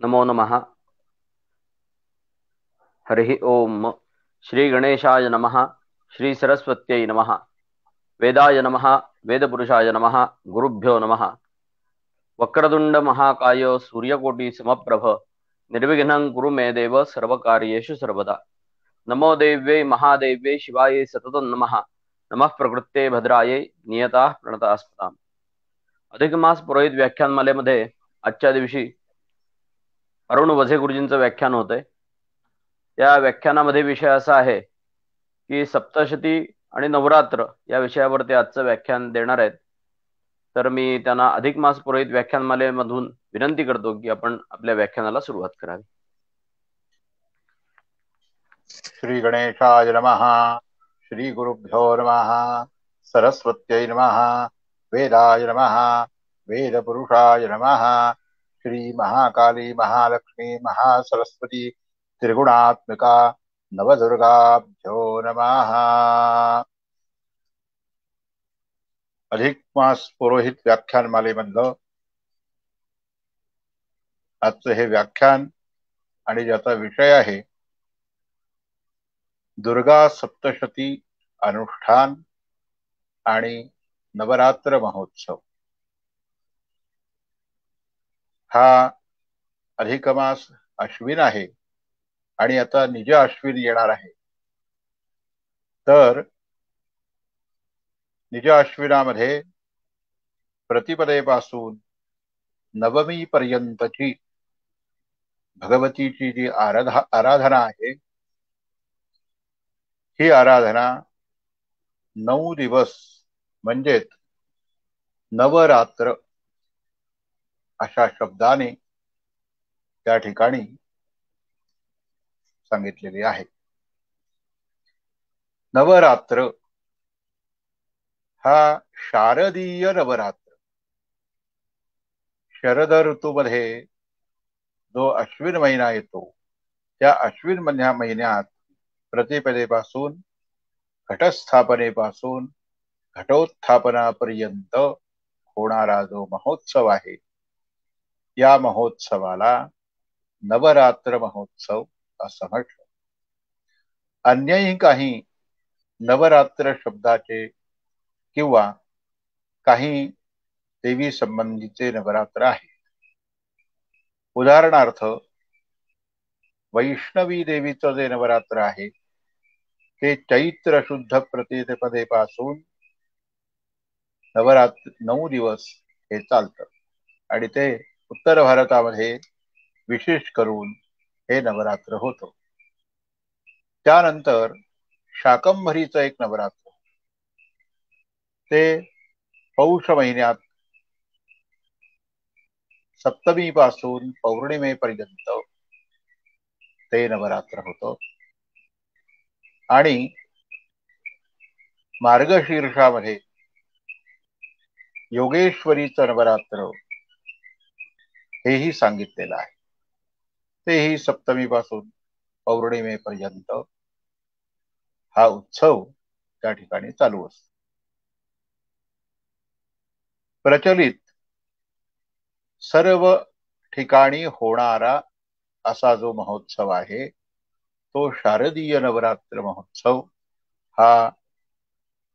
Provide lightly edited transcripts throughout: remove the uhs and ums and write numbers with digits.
नमो नमः। हरि ओम। श्री गणेशाय नमः। श्री सरस्वत्यै नमः। वेदाय नमः। वेदपुरुषाय नमः। गुरुभ्यो नमः। वक्रतुंड महाकाय सूर्यकोटि समप्रभ निर्विघ्नं कुरु मे देव सर्वकार्येषु सर्वदा। नमो देव्यै महादेव्यै शिवायै सततं नमः। नमः प्रकृते भद्रायै नियताः प्रणतास्पदाम्। अधिक मास पुरोहित व्याख्यानमालेमध्ये आजच्या दिवशी अरुण वझे गुरुजींचं व्याख्यान होतंय। या व्याख्यानामध्ये विषय असा आहे की सप्तशती आणि नवरात्र या विषयावरती आजचं व्याख्यान देणार आहेत। तर मी त्यांना अधिक मास पुरोहित व्याख्यानमालेमधून विनंती करतो की आपण आपल्या व्याख्यानाला सुरुवात करावी। श्री गणेशाय नमः। श्री गुरुभ्यो नमः। सरस्वत्यै नमः। वेदाय नमः। वेदपुरुषाय नमः। श्री महाकाली महालक्ष्मी महासरस्वती त्रिगुणात्मिका नवदुर्गाभ्यो नमः। अधिक मास पुरोहित व्याख्यानमालेमधलं आजचं हे व्याख्यान आणि ज्याचा विषय आहे दुर्गा सप्तशती अनुष्ठान आणि नवरात्र महोत्सव। हा अधिक मास अश्विन आहे आणि आता निज अश्विन येणार आहे। तर निज अश्विनामध्ये प्रतिपदेपासून नवमी पर्यंतची भगवतीची जी आराधना आहे, ही आराधना 9 दिवस म्हणजेच नवरात्र अशा शब्दाने त्या ठिकाणी सांगितलेली आहे। नवरात्र हा शारदीय नवरात्र, शरद ऋतूमध्ये जो अश्विन महिना येतो त्या अश्विन महिन्यात प्रतिपदेपासून घटस्थापनेपासून घटोत्थापनापर्यंत होणारा जो महोत्सव आहे, या महोत्सवाला नवरात्र महोत्सव असं म्हटलं। अन्यही काही नवरात्र शब्दाचे किंवा काही देवी संबंधीचे नवरात्र आहे। उदाहरणार्थ वैष्णवी देवीचं जे नवरात्र आहे ते चैत्र शुद्ध प्रतिपदेपासून नवरात्र 9 दिवस हे चालतं आणि ते उत्तर भारतामध्ये विशेष करून हे नवरात्र होतं। त्यानंतर शाकंभरीचं एक नवरात्र, ते पौष महिन्यात सप्तमी पासून पौर्णिमेपर्यंत ते नवरात्र होतं आणि मार्गशीर्षामध्ये योगेश्वरीचं नवरात्र हेही सांगितलेलं आहे। तेही सप्तमी पासून पौर्णिमेपर्यंत हा उत्सव त्या ठिकाणी चालू असतो। प्रचलित सर्व ठिकाणी होणारा असा जो महोत्सव आहे तो शारदीय नवरात्र महोत्सव हा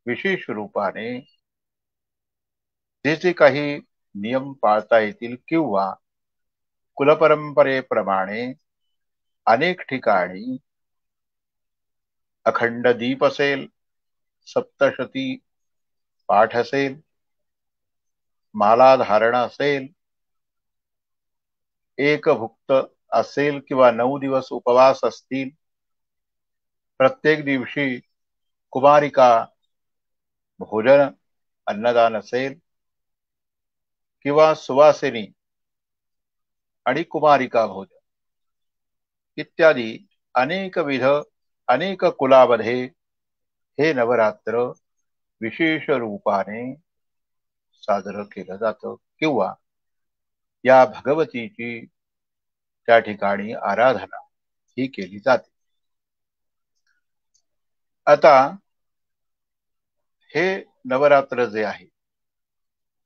विशेष रूपाने जे जे काही नियम पाळता येतील किंवा कुलपरंपरेप्रमाणे अनेक ठिकाणी अखंड दीप असेल, सप्तशती पाठ असेल, माला धारण असेल, एक भुक्त असेल किंवा 9 दिवस उपवास असतील, प्रत्येक दिवशी कुमारिका भोजन अन्नदान असेल किंवा सुवासिनी आणि कुमारिका भोजन इत्यादी अनेक कुलामध्ये हे नवरात्र विशेष रूपाने साजरं केलं जातं किंवा या भगवतीची त्या ठिकाणी आराधना ही केली जाते। आता हे नवरात्र जे आहे,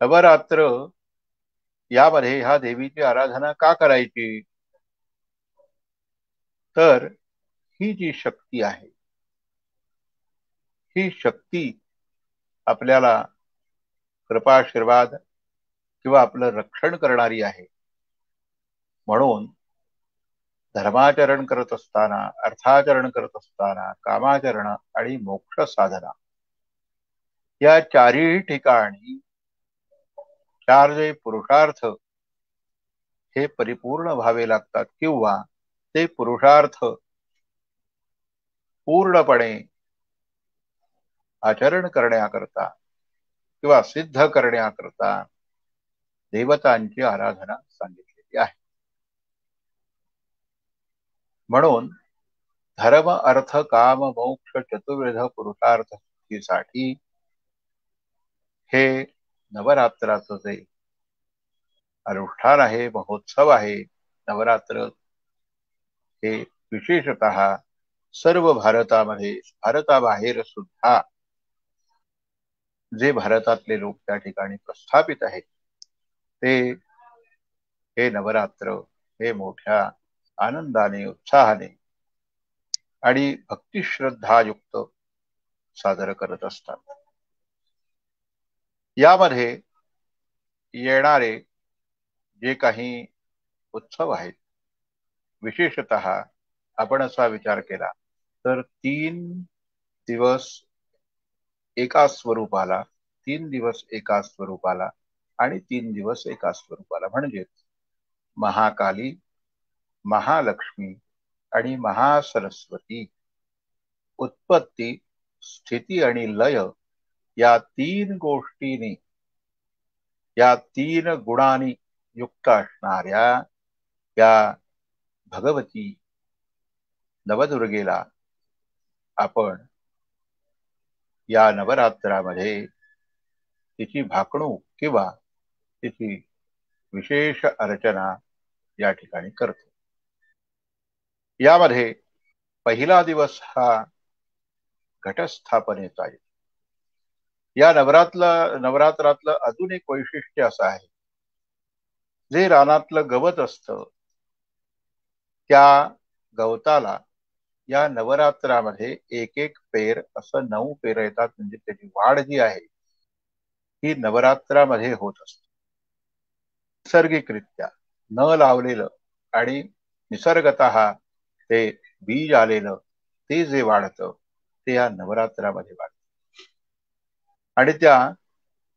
नवरात्र यामध्ये ह्या देवीची आराधना का करायची तर ही जी शक्ती आहे, ही शक्ती आपल्याला कृपाशीर्वाद किंवा आपलं रक्षण करणारी आहे. म्हणून धर्माचरण करत असताना, अर्थाचरण करत असताना, कामाचरण आणि मोक्ष साधना या चारही ठिकाणी चार जे पुरुषार्थ हे परिपूर्ण व्हावे लागतात किंवा ते पुरुषार्थ पूर्णपणे आचरण करण्याकरता किंवा सिद्ध करण्याकरता देवतांची आराधना सांगितलेली आहे. म्हणून धर्म अर्थ काम मोक्ष चतुर्विध पुरुषार्थ सिद्धीसाठी हे नवरात्राचं जे अनुष्ठान आहे, महोत्सव आहे, नवरात्र हे विशेषतः सर्व भारतामध्ये, भारताबाहेर सुद्धा जे भारतातले लोक त्या ठिकाणी प्रस्थापित आहेत ते हे नवरात्र हे मोठ्या आनंदाने, उत्साहाने आणि भक्तिश्रद्धायुक्त सादर करत असतात. यामध्ये येणारे जे काही उत्सव आहेत, विशेषतः आपण असा विचार केला तर 3 दिवस एका स्वरूपाला, 3 दिवस एका स्वरूपाला आणि 3 दिवस एका स्वरूपाला म्हणजेच महाकाली, महालक्ष्मी आणि महासरस्वती उत्पत्ती, स्थिती आणि लय या 3 गोष्टींनी, या 3 गुणांनी युक्त असणाऱ्या या भगवती नवदुर्गेला आपण या नवरात्रामध्ये तिची भाकणूक किंवा तिची विशेष अर्चना या ठिकाणी करतो. यामध्ये पहिला दिवस हा घटस्थापनेचा आहे. या नवरात्रातलं अजून एक वैशिष्ट्य असं आहे, जे रानातलं गवत असतं त्या गवताला या नवरात्रामध्ये एक एक पेर असं 9 पेर येतात. म्हणजे त्याची वाढ जी आहे ही नवरात्रामध्ये होत असते. नैसर्गिकरित्या न लावलेलं आणि निसर्गतः ते बीज आलेलं ते जे वाढतं ते या नवरात्रामध्ये वाढतं. आणि त्या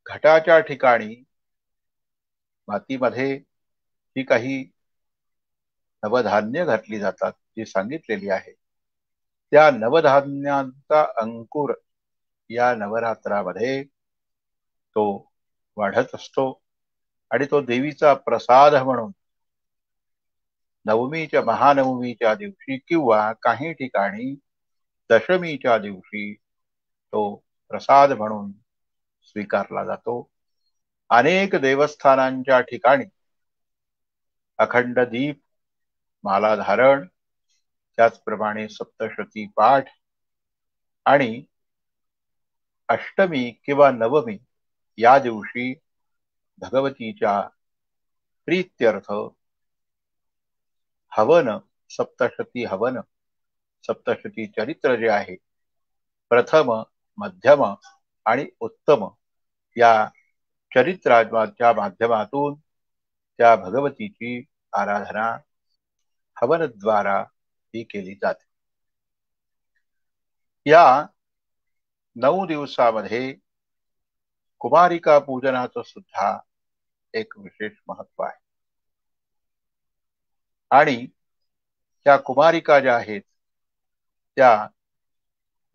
घटाच्या ठिकाणी मातीमध्ये जी काही नवधान्य घातली जातात, जी सांगितलेली आहे, त्या नवधान्यांचा अंकुर या नवरात्रामध्ये तो वाढत असतो आणि तो देवीचा प्रसाद म्हणून महानवमीच्या दिवशी किंवा काही ठिकाणी दशमीच्या दिवशी तो प्रसाद म्हणून स्वीकारला जातो. अनेक देवस्थानांच्या ठिकाणी अखंड दीप, माला धारण, त्याचप्रमाणे सप्तशती पाठ आणि अष्टमी किंवा नवमी या दिवशी भगवतीच्या प्रीत्यर्थ हवन, सप्तशती हवन, सप्तशती चरित्र जे आहे, प्रथम, मध्यम आणि उत्तम या चरित्राच्या माध्यमातून त्या भगवतीची आराधना हवनद्वारा ही केली जाते. या 9 दिवसामध्ये कुमारिका पूजनाचं सुद्धा एक विशेष महत्व आहे. आणि त्या कुमारिका ज्या आहेत त्या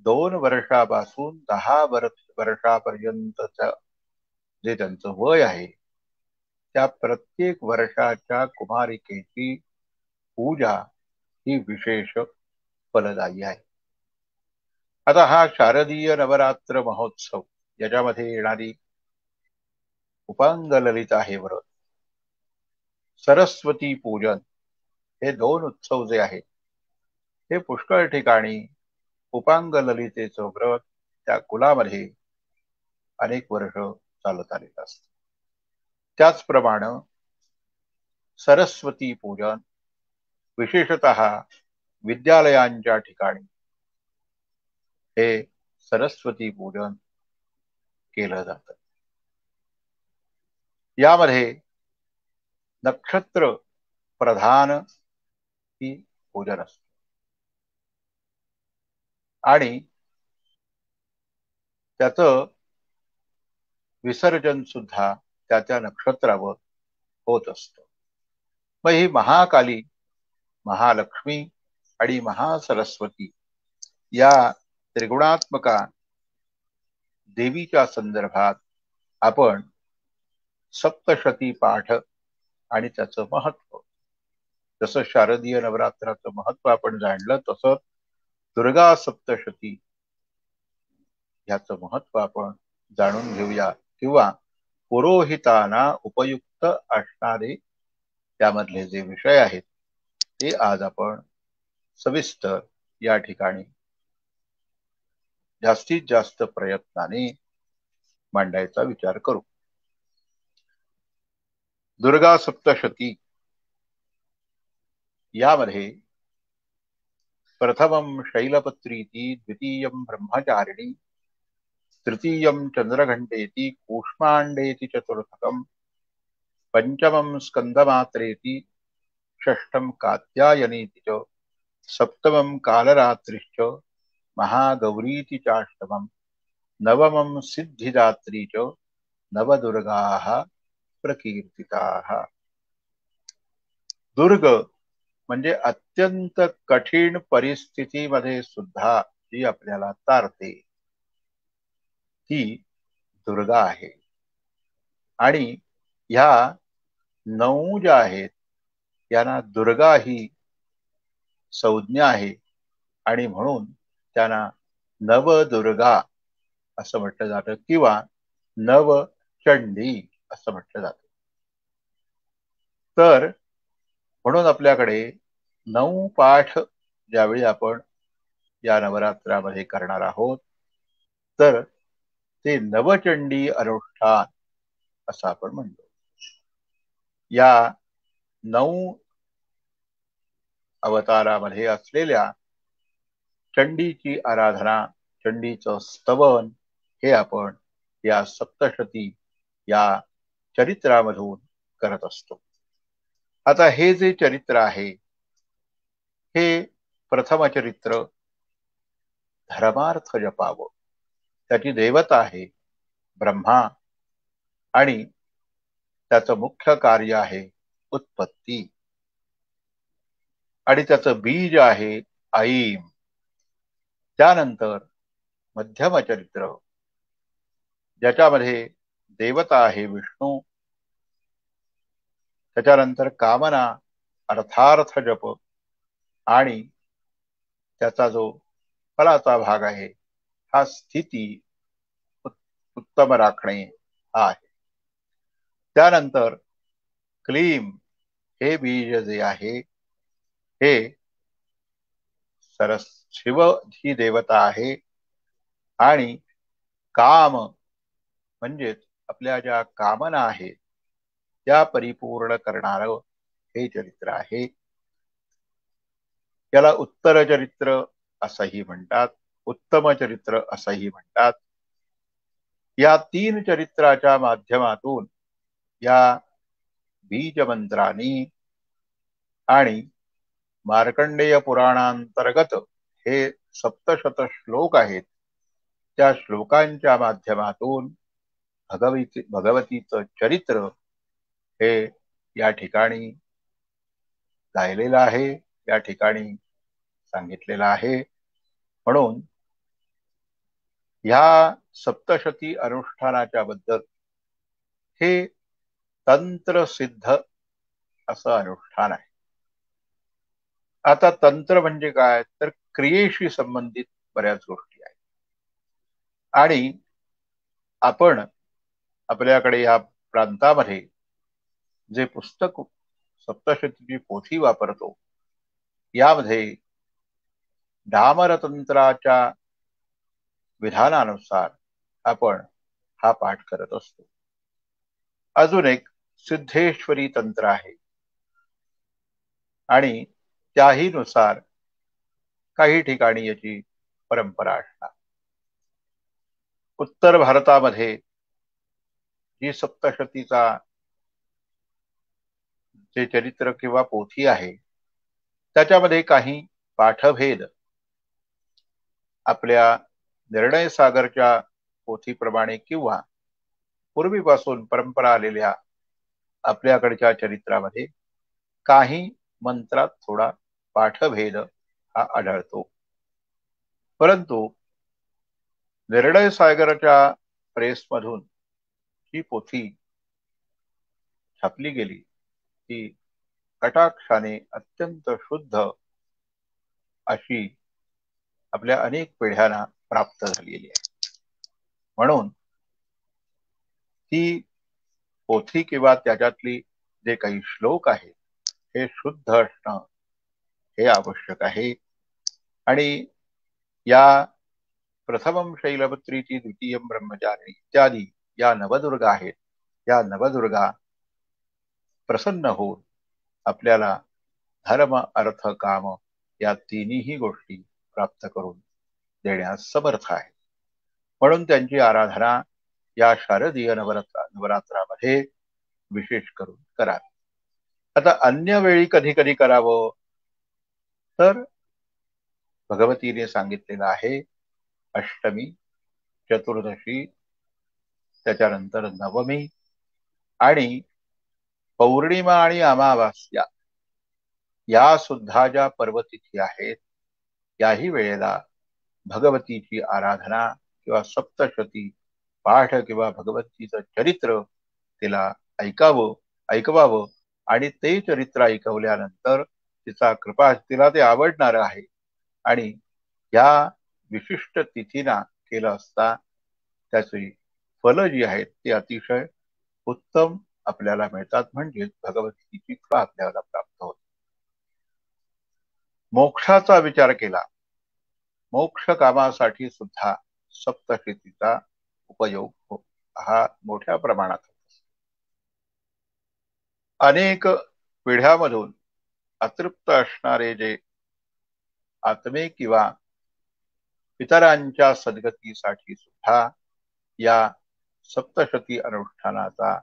2 वर्षापासून 10 वर्षापर्यंतचं जे त्यांचं वय आहे त्या प्रत्येक वर्षाच्या कुमारिकेची पूजा ही विशेष फलदायी आहे. आता हा शारदीय नवरात्र महोत्सव याच्यामध्ये येणारी उपांग ललिता हे व्रत, सरस्वती पूजन हे 2 उत्सव जे आहेत हे पुष्कळ ठिकाणी उपांग ललितेचं व्रत त्या कुलामध्ये अनेक वर्ष चालत आलेलं असतं. त्याचप्रमाणे सरस्वती पूजन विशेषतः विद्यालयांच्या ठिकाणी हे सरस्वती पूजन केलं जातं. यामध्ये नक्षत्र प्रधान ही पूजन असतं आणि त्याचं विसर्जन सुद्धा त्या नक्षत्रावर होत असतं. मग ही महाकाली, महालक्ष्मी आणि महासरस्वती या त्रिगुणात्मका देवीच्या संदर्भात आपण सप्तशती पाठ आणि त्याचं महत्व, जसं शारदीय नवरात्राचं महत्व आपण जाणलं, तसं दुर्गा सप्तशती ह्याचं महत्व आपण जाणून घेऊया, किंवा पुरोहितांना उपयुक्त असणारे त्यामधले जे विषय आहेत ते आज आपण सविस्तर या ठिकाणी जास्तीत जास्त प्रयत्नाने मांडायचा विचार करू. दुर्गा सप्तशती यामध्ये प्रथमं शैलपत्रीति, द्वितीयं ब्रह्मचारिणी, तृतीयं चंद्रघंटेति, कूष्मांडेति चतुर्थकं, पंचमं स्कंदमात्रेति, षष्ठं कात्यायनीति च, सप्तमं कालरात्रिश्च, महागौरीति चाष्टमं, नवमं सिद्धिदात्री च, नवदुर्गाः प्रकीर्तिताः. दुर्ग म्हणजे अत्यंत कठीण परिस्थितीमध्ये सुद्धा जी आपल्याला तारते ती दुर्गा आहे. आणि ह्या 9 ज्या आहेत यांना दुर्गा ही संज्ञा आहे आणि म्हणून त्यांना नवदुर्गा असं म्हटलं जातं किंवा नवचंडी असं म्हटलं जातं. तर म्हणून आपल्याकडे 9 पाठ ज्यावेळी आपण या नवरात्रामध्ये करणार आहोत तर ते नवचंडी अनुष्ठान असं आपण म्हणतो. या 9 अवतारामध्ये असलेल्या चंडीची आराधना, चंडीचं स्तवन हे आपण या सप्तशती या चरित्रामधून करत असतो. आता हे जे चरित्र आहे हे प्रथम चरित्र धर्मार्थ जपावं. त्याची देवता आहे ब्रह्मा आणि त्याचं मुख्य कार्य आहे उत्पत्ती आणि त्याचं बीज आहे ऐम. त्यानंतर मध्यम चरित्र ज्याच्यामध्ये देवता आहे विष्णू, त्याच्यानंतर कामना अर्थार्थ जप आणि त्याचा जो फलाचा भाग आहे हा स्थिती उत्तम राखणे हा आहे. त्यानंतर क्लीम हे बीज जे आहे हे सरस शिव ही देवता आहे आणि काम म्हणजेच आपल्या ज्या कामना आहेत त्या परिपूर्ण करणारं हे चरित्र आहे. याला उत्तर चरित्र असंही म्हणतात, उत्तम चरित्र असंही म्हणतात. या 3 चरित्राच्या माध्यमातून या बीजमंत्रांनी आणि मार्कंडेय पुराणांतर्गत हे सप्तशत श्लोक आहेत त्या श्लोकांच्या माध्यमातून भगवतीचं चरित्र हे या ठिकाणी गायलेलं आहे, या ठिकाणी सांगितलेलं आहे. म्हणून ह्या सप्तशती अनुष्ठानाच्या बद्दल हे तंत्र सिद्ध असं अनुष्ठान आहे. आता तंत्र म्हणजे काय तर क्रियेशी संबंधित बऱ्याच गोष्टी आहेत आणि आपण आपल्याकडे या प्रांतामध्ये जे पुस्तक सप्तशतीची पोथी वापरतो यामध्ये डामरतंत्राच्या विधानानुसार आपण हा पाठ करत असतो. अजून एक सिद्धेश्वरी तंत्र आहे आणि त्याही नुसार काही ठिकाणी याची परंपरा असणार. उत्तर भारतामध्ये जी सप्तशतीचा जे चरित्र किंवा पोथी आहे त्याच्यामध्ये काही पाठभेद आपल्या निर्णय सागरच्या पोथीप्रमाणे किंवा पूर्वीपासून परंपरा आलेल्या आपल्याकडच्या चरित्रामध्ये काही मंत्रात थोडा पाठभेद हा आढळतो. परंतु निर्णय सागरच्या प्रेसमधून ही पोथी छापली गेली ती कटाक्षाने अत्यंत शुद्ध अशी आपल्या अनेक पिढ्यांना प्राप्त झालेली आहे. म्हणून ती पोथी किंवा त्याच्यातली जे काही श्लोक आहेत हे शुद्ध असणं हे आवश्यक आहे. आणि या प्रथमं शैलपुत्रीची, द्वितीयं ब्रह्मचारिणी इत्यादी या नवदुर्गा आहेत. या नवदुर्गा प्रसन्न होऊन आपल्याला धर्म अर्थ काम या तिन्ही गोष्टी प्राप्त करून देण्यास समर्थ आहे. म्हणून त्यांची आराधना या शारदीय नवरात्रामध्ये विशेष करून करावी. आता अन्य वेळी कधी कधी करावं तर भगवतीने सांगितलेलं आहे अष्टमी, चतुर्दशी, त्याच्यानंतर नवमी आणि पौर्णिमा आणि अमावास्या या सुद्धा ज्या पर्वतिथी आहेत याही वेळेला भगवतीची आराधना किंवा सप्तशती पाठ किंवा भगवतीचं चरित्र तिला ऐकवावं आणि ते चरित्र ऐकवल्यानंतर तिचा कृपा तिला ते आवडणार आहे आणि या विशिष्ट तिथीना केलं असता त्याची फलं जी आहेत ती अतिशय उत्तम आपल्याला मिळतात. म्हणजे भगवतीची कृपा आपल्याला प्राप्त होते. मोक्षाचा विचार केला, मोक्ष कामासाठी सुद्धा सप्तशतीचा उपयोग हा मोठ्या प्रमाणात होतो. अनेक पिढ्यामधून अतृप्त असणारे जे आत्मे किंवा इतरांच्या सद्गतीसाठी सुद्धा या सप्तशती अनुष्ठानाचा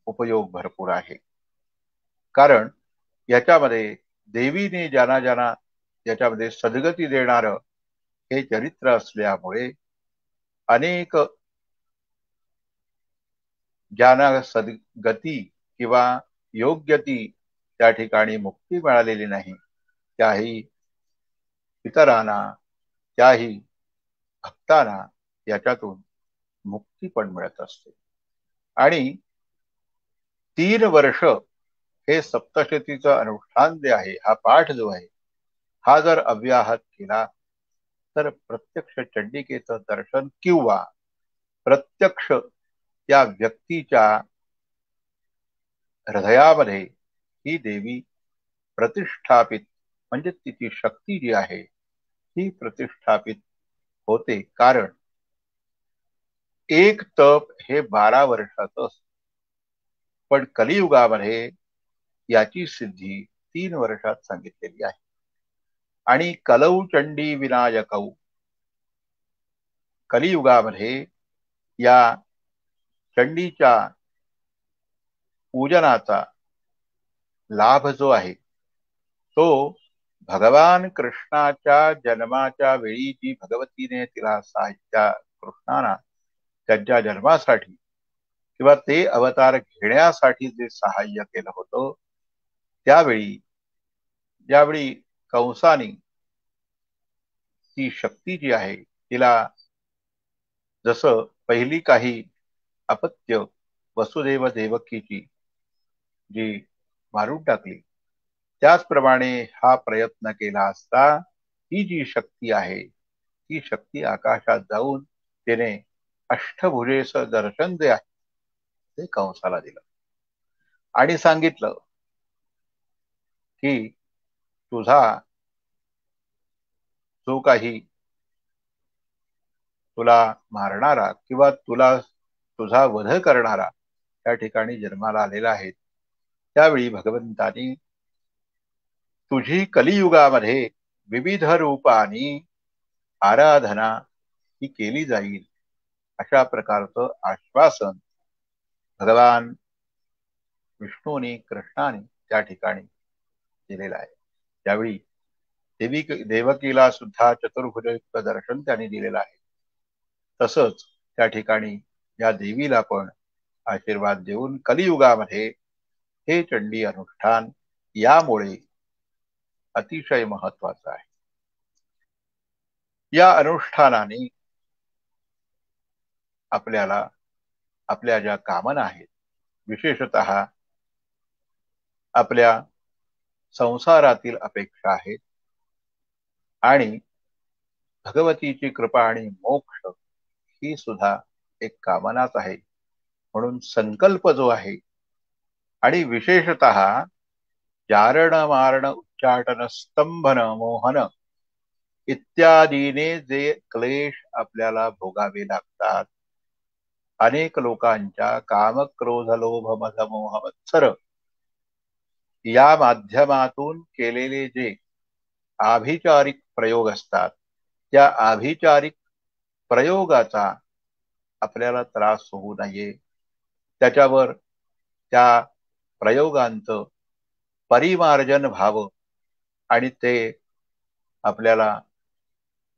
उपयोग भरपूर आहे. कारण याच्यामध्ये देवीने ज्यांना याच्यामध्ये सद्गती देणार हे चरित्र असल्यामुळे अनेक ज्यांना सद्गती किंवा योग्य ती त्या ठिकाणी मुक्ती मिळालेली नाही त्याही इतरांना त्याही भक्तांना याच्यातून मुक्ती पण मिळत असते. आणि 3 वर्ष हे सप्तशतीचं अनुष्ठान जे आहे, हा पाठ जो आहे हा जर अव्याहत केला तर प्रत्यक्ष चंडिकेचं दर्शन किंवा प्रत्यक्ष त्या व्यक्तीच्या हृदयामध्ये ही देवी प्रतिष्ठापित म्हणजे तिची शक्ती जी आहे ती प्रतिष्ठापित होते. कारण एक तप हे 12 वर्षाचं असतं पण कलियुगामध्ये याची सिद्धी 3 वर्षात सांगितलेली आहे. आणि कलौ चंडी विनायकौ कलियुगामध्ये या चंडीच्या पूजनाचा लाभ जो आहे तो भगवान कृष्णाच्या जन्माच्या वेळी जी भगवतीने तिला साहित्या कृष्णाला त्यांच्या जन्मासाठी किंवा ते अवतार घेण्यासाठी जे सहाय्य केलं होतं त्यावेळी ज्यावेळी कंसाने ती शक्ती जी आहे तिला जसं पहिली काही अपत्य वसुदेव देवकीची जी मारून टाकली त्याचप्रमाणे हा प्रयत्न केला असता ही जी शक्ती आहे ती शक्ती आकाशात जाऊन तिने अष्टभुजेचं दर्शन जे आहे ते कंसाला दिलं आणि सांगितलं की तुझा जो काही तुला मारणारा किंवा तुझा वध करणारा त्या ठिकाणी जन्माला आलेला आहे. त्यावेळी भगवंतानी तुझी कलियुगामध्ये विविध रूपाने आराधना ही केली जाईल अशा प्रकारचं आश्वासन भगवान विष्णूने कृष्णाने त्या ठिकाणी दिलेलं आहे. त्यावेळी देवकीला सुद्धा चतुर्भुजयुक्त दर्शन त्यांनी दिलेलं आहे. तसंच त्या ठिकाणी या देवीला पण आशीर्वाद देऊन कलियुगामध्ये हे चंडी अनुष्ठान यामुळे अतिशय महत्वाचं आहे. या अनुष्ठानाने आपल्याला आपल्या ज्या कामना आहेत, विशेषतः आपल्या संसारातील अपेक्षा आहेत आणि भगवतीची कृपा आणि मोक्ष ही सुद्धा एक कामनाच आहे. म्हणून संकल्प जो आहे आणि विशेषतः जारण मारण उच्चाटन स्तंभन मोहन इत्यादीने जे क्लेश आपल्याला भोगावे लागतात, अनेक लोकांच्या काम क्रोध लोभ मद मोह मत्सर या माध्यमातून केलेले जे आभिचारिक प्रयोग असतात, त्या आभिचारिक प्रयोगाचा आपल्याला त्रास होऊ नये, त्याच्यावर त्या प्रयोगांचं परिमार्जन व्हावं आणि ते आपल्याला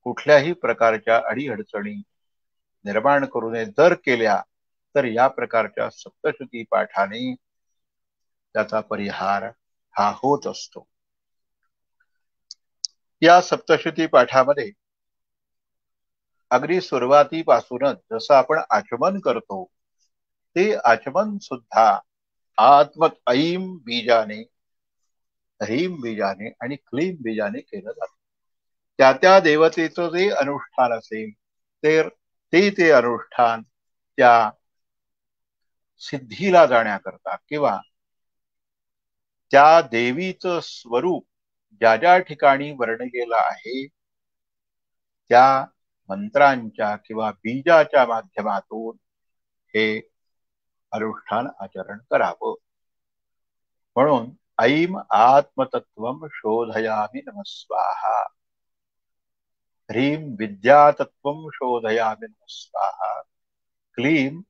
कुठल्याही प्रकारच्या अडीअडचणी निर्माण करू नये जर केल्या तर या प्रकारच्या सप्तशती पाठाने त्याचा परिहार हा होत असतो. या सप्तशती पाठामध्ये अगदी सुरुवातीपासूनच जसं आपण आचमन करतो ते आचमन सुद्धा आत्मत ऐम बीजाने, ह्रीम बीजाने आणि क्लीम बीजाने केलं जातं. त्या त्या देवतेचं जे अनुष्ठान असेल ते अनुष्ठान त्या सिद्धीला जाण्याकरता किंवा त्या देवीचं स्वरूप ज्या ज्या ठिकाणी वर्णिलेलं आहे त्या मंत्रांच्या किंवा बीजाच्या माध्यमातून हे अनुष्ठान आचरण करावं. म्हणून ऐम आत्मतत्वम शोधयामि नमस्वाहा, ह्रीं विद्यातत्वम शोधयामि नमस्वाहा, क्लीं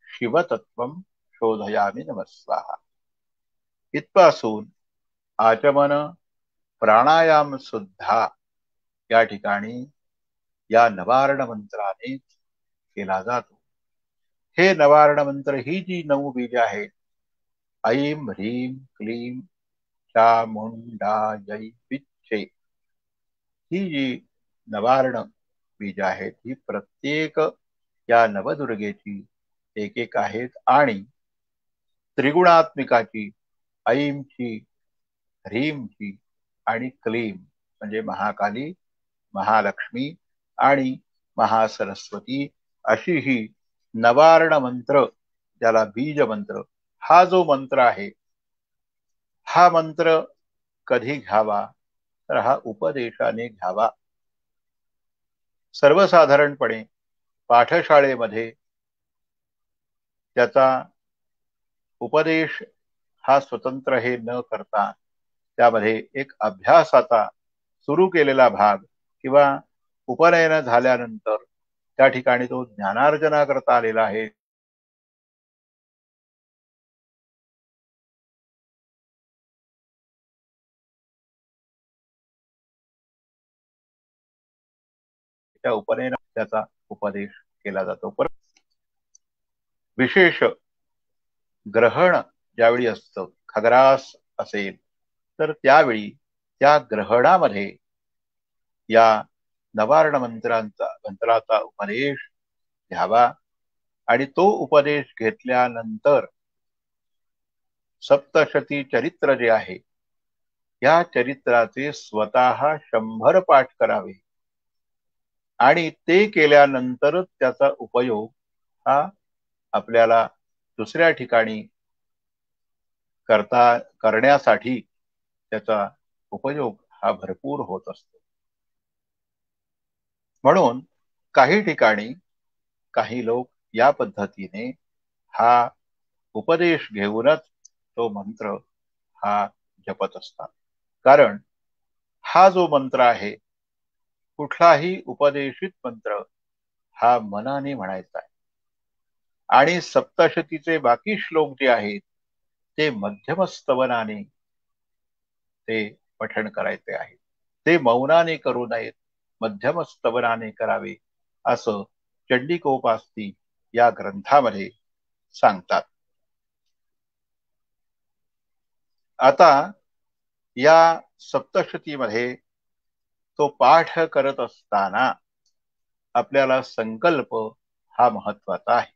शिवतत्वम शोधयामि नमस्वाहा. इथपासून आचमन प्राणायाम सुद्धा या ठिकाणी या नवार्ण मंत्राने केला जातो. हे नवार्ण मंत्र ही जी 9 बीज आहेत, ऐं ह्रीं क्लीं चामुंडायै विच्चे, ही जी नवार्ण बीज आहेत ही प्रत्येक या नवदुर्गेची एक एक आहेत आणि त्रिगुणात्मिकाची ऐंची, ह्रींची आणि क्लीं म्हणजे महाकाली, महालक्ष्मी आणि महासरस्वती अशी ही नवार्ण मंत्र, ज्याला बीज मंत्र, हा जो मंत्र आहे हा मंत्र कधी घ्यावा तर हा उपदेशाने घ्यावा. सर्वसाधारणपणे पाठशाळेमध्ये त्याचा उपदेश हा स्वतंत्र हे न करता त्यामध्ये एक अभ्यासाचा सुरू केलेला भाग किंवा उपनयन झाल्यानंतर त्या ठिकाणी तो ज्ञानार्जना करता आलेला आहे त्या उपनयनात त्याचा उपदेश केला जातो. विशेष ग्रहण ज्यावेळी असतं, खग्रास असेल तर त्यावेळी त्या ग्रहणामध्ये या नवार्ण मंत्राचा उपदेश घ्यावा आणि तो उपदेश घेतल्यानंतर सप्तशती चरित्र जे आहे या चरित्राचे स्वतः 100 पाठ करावे आणि ते केल्यानंतरच त्याचा उपयोग हा आपल्याला दुसऱ्या ठिकाणी करण्यासाठी त्याचा उपयोग हा भरपूर होत असतो. म्हणून काही ठिकाणी काही लोक या पद्धतीने हा उपदेश घेऊनच तो मंत्र हा जपत असतात. कारण हा जो मंत्र आहे, कुठलाही उपदेशित मंत्र हा मनाने म्हणायचा आहे. आणि सप्तशतीचे बाकी श्लोक जे आहेत ते मध्यम स्तवनाने ते पठण करायचे आहे. ते मौनाने करू नयेत, मध्यम स्तवनाने करावे, असं चंडिकोपास्ती या ग्रंथामध्ये सांगतात. आता या सप्तशतीमध्ये तो पाठ करत असताना आपल्याला संकल्प हा महत्वाचा आहे.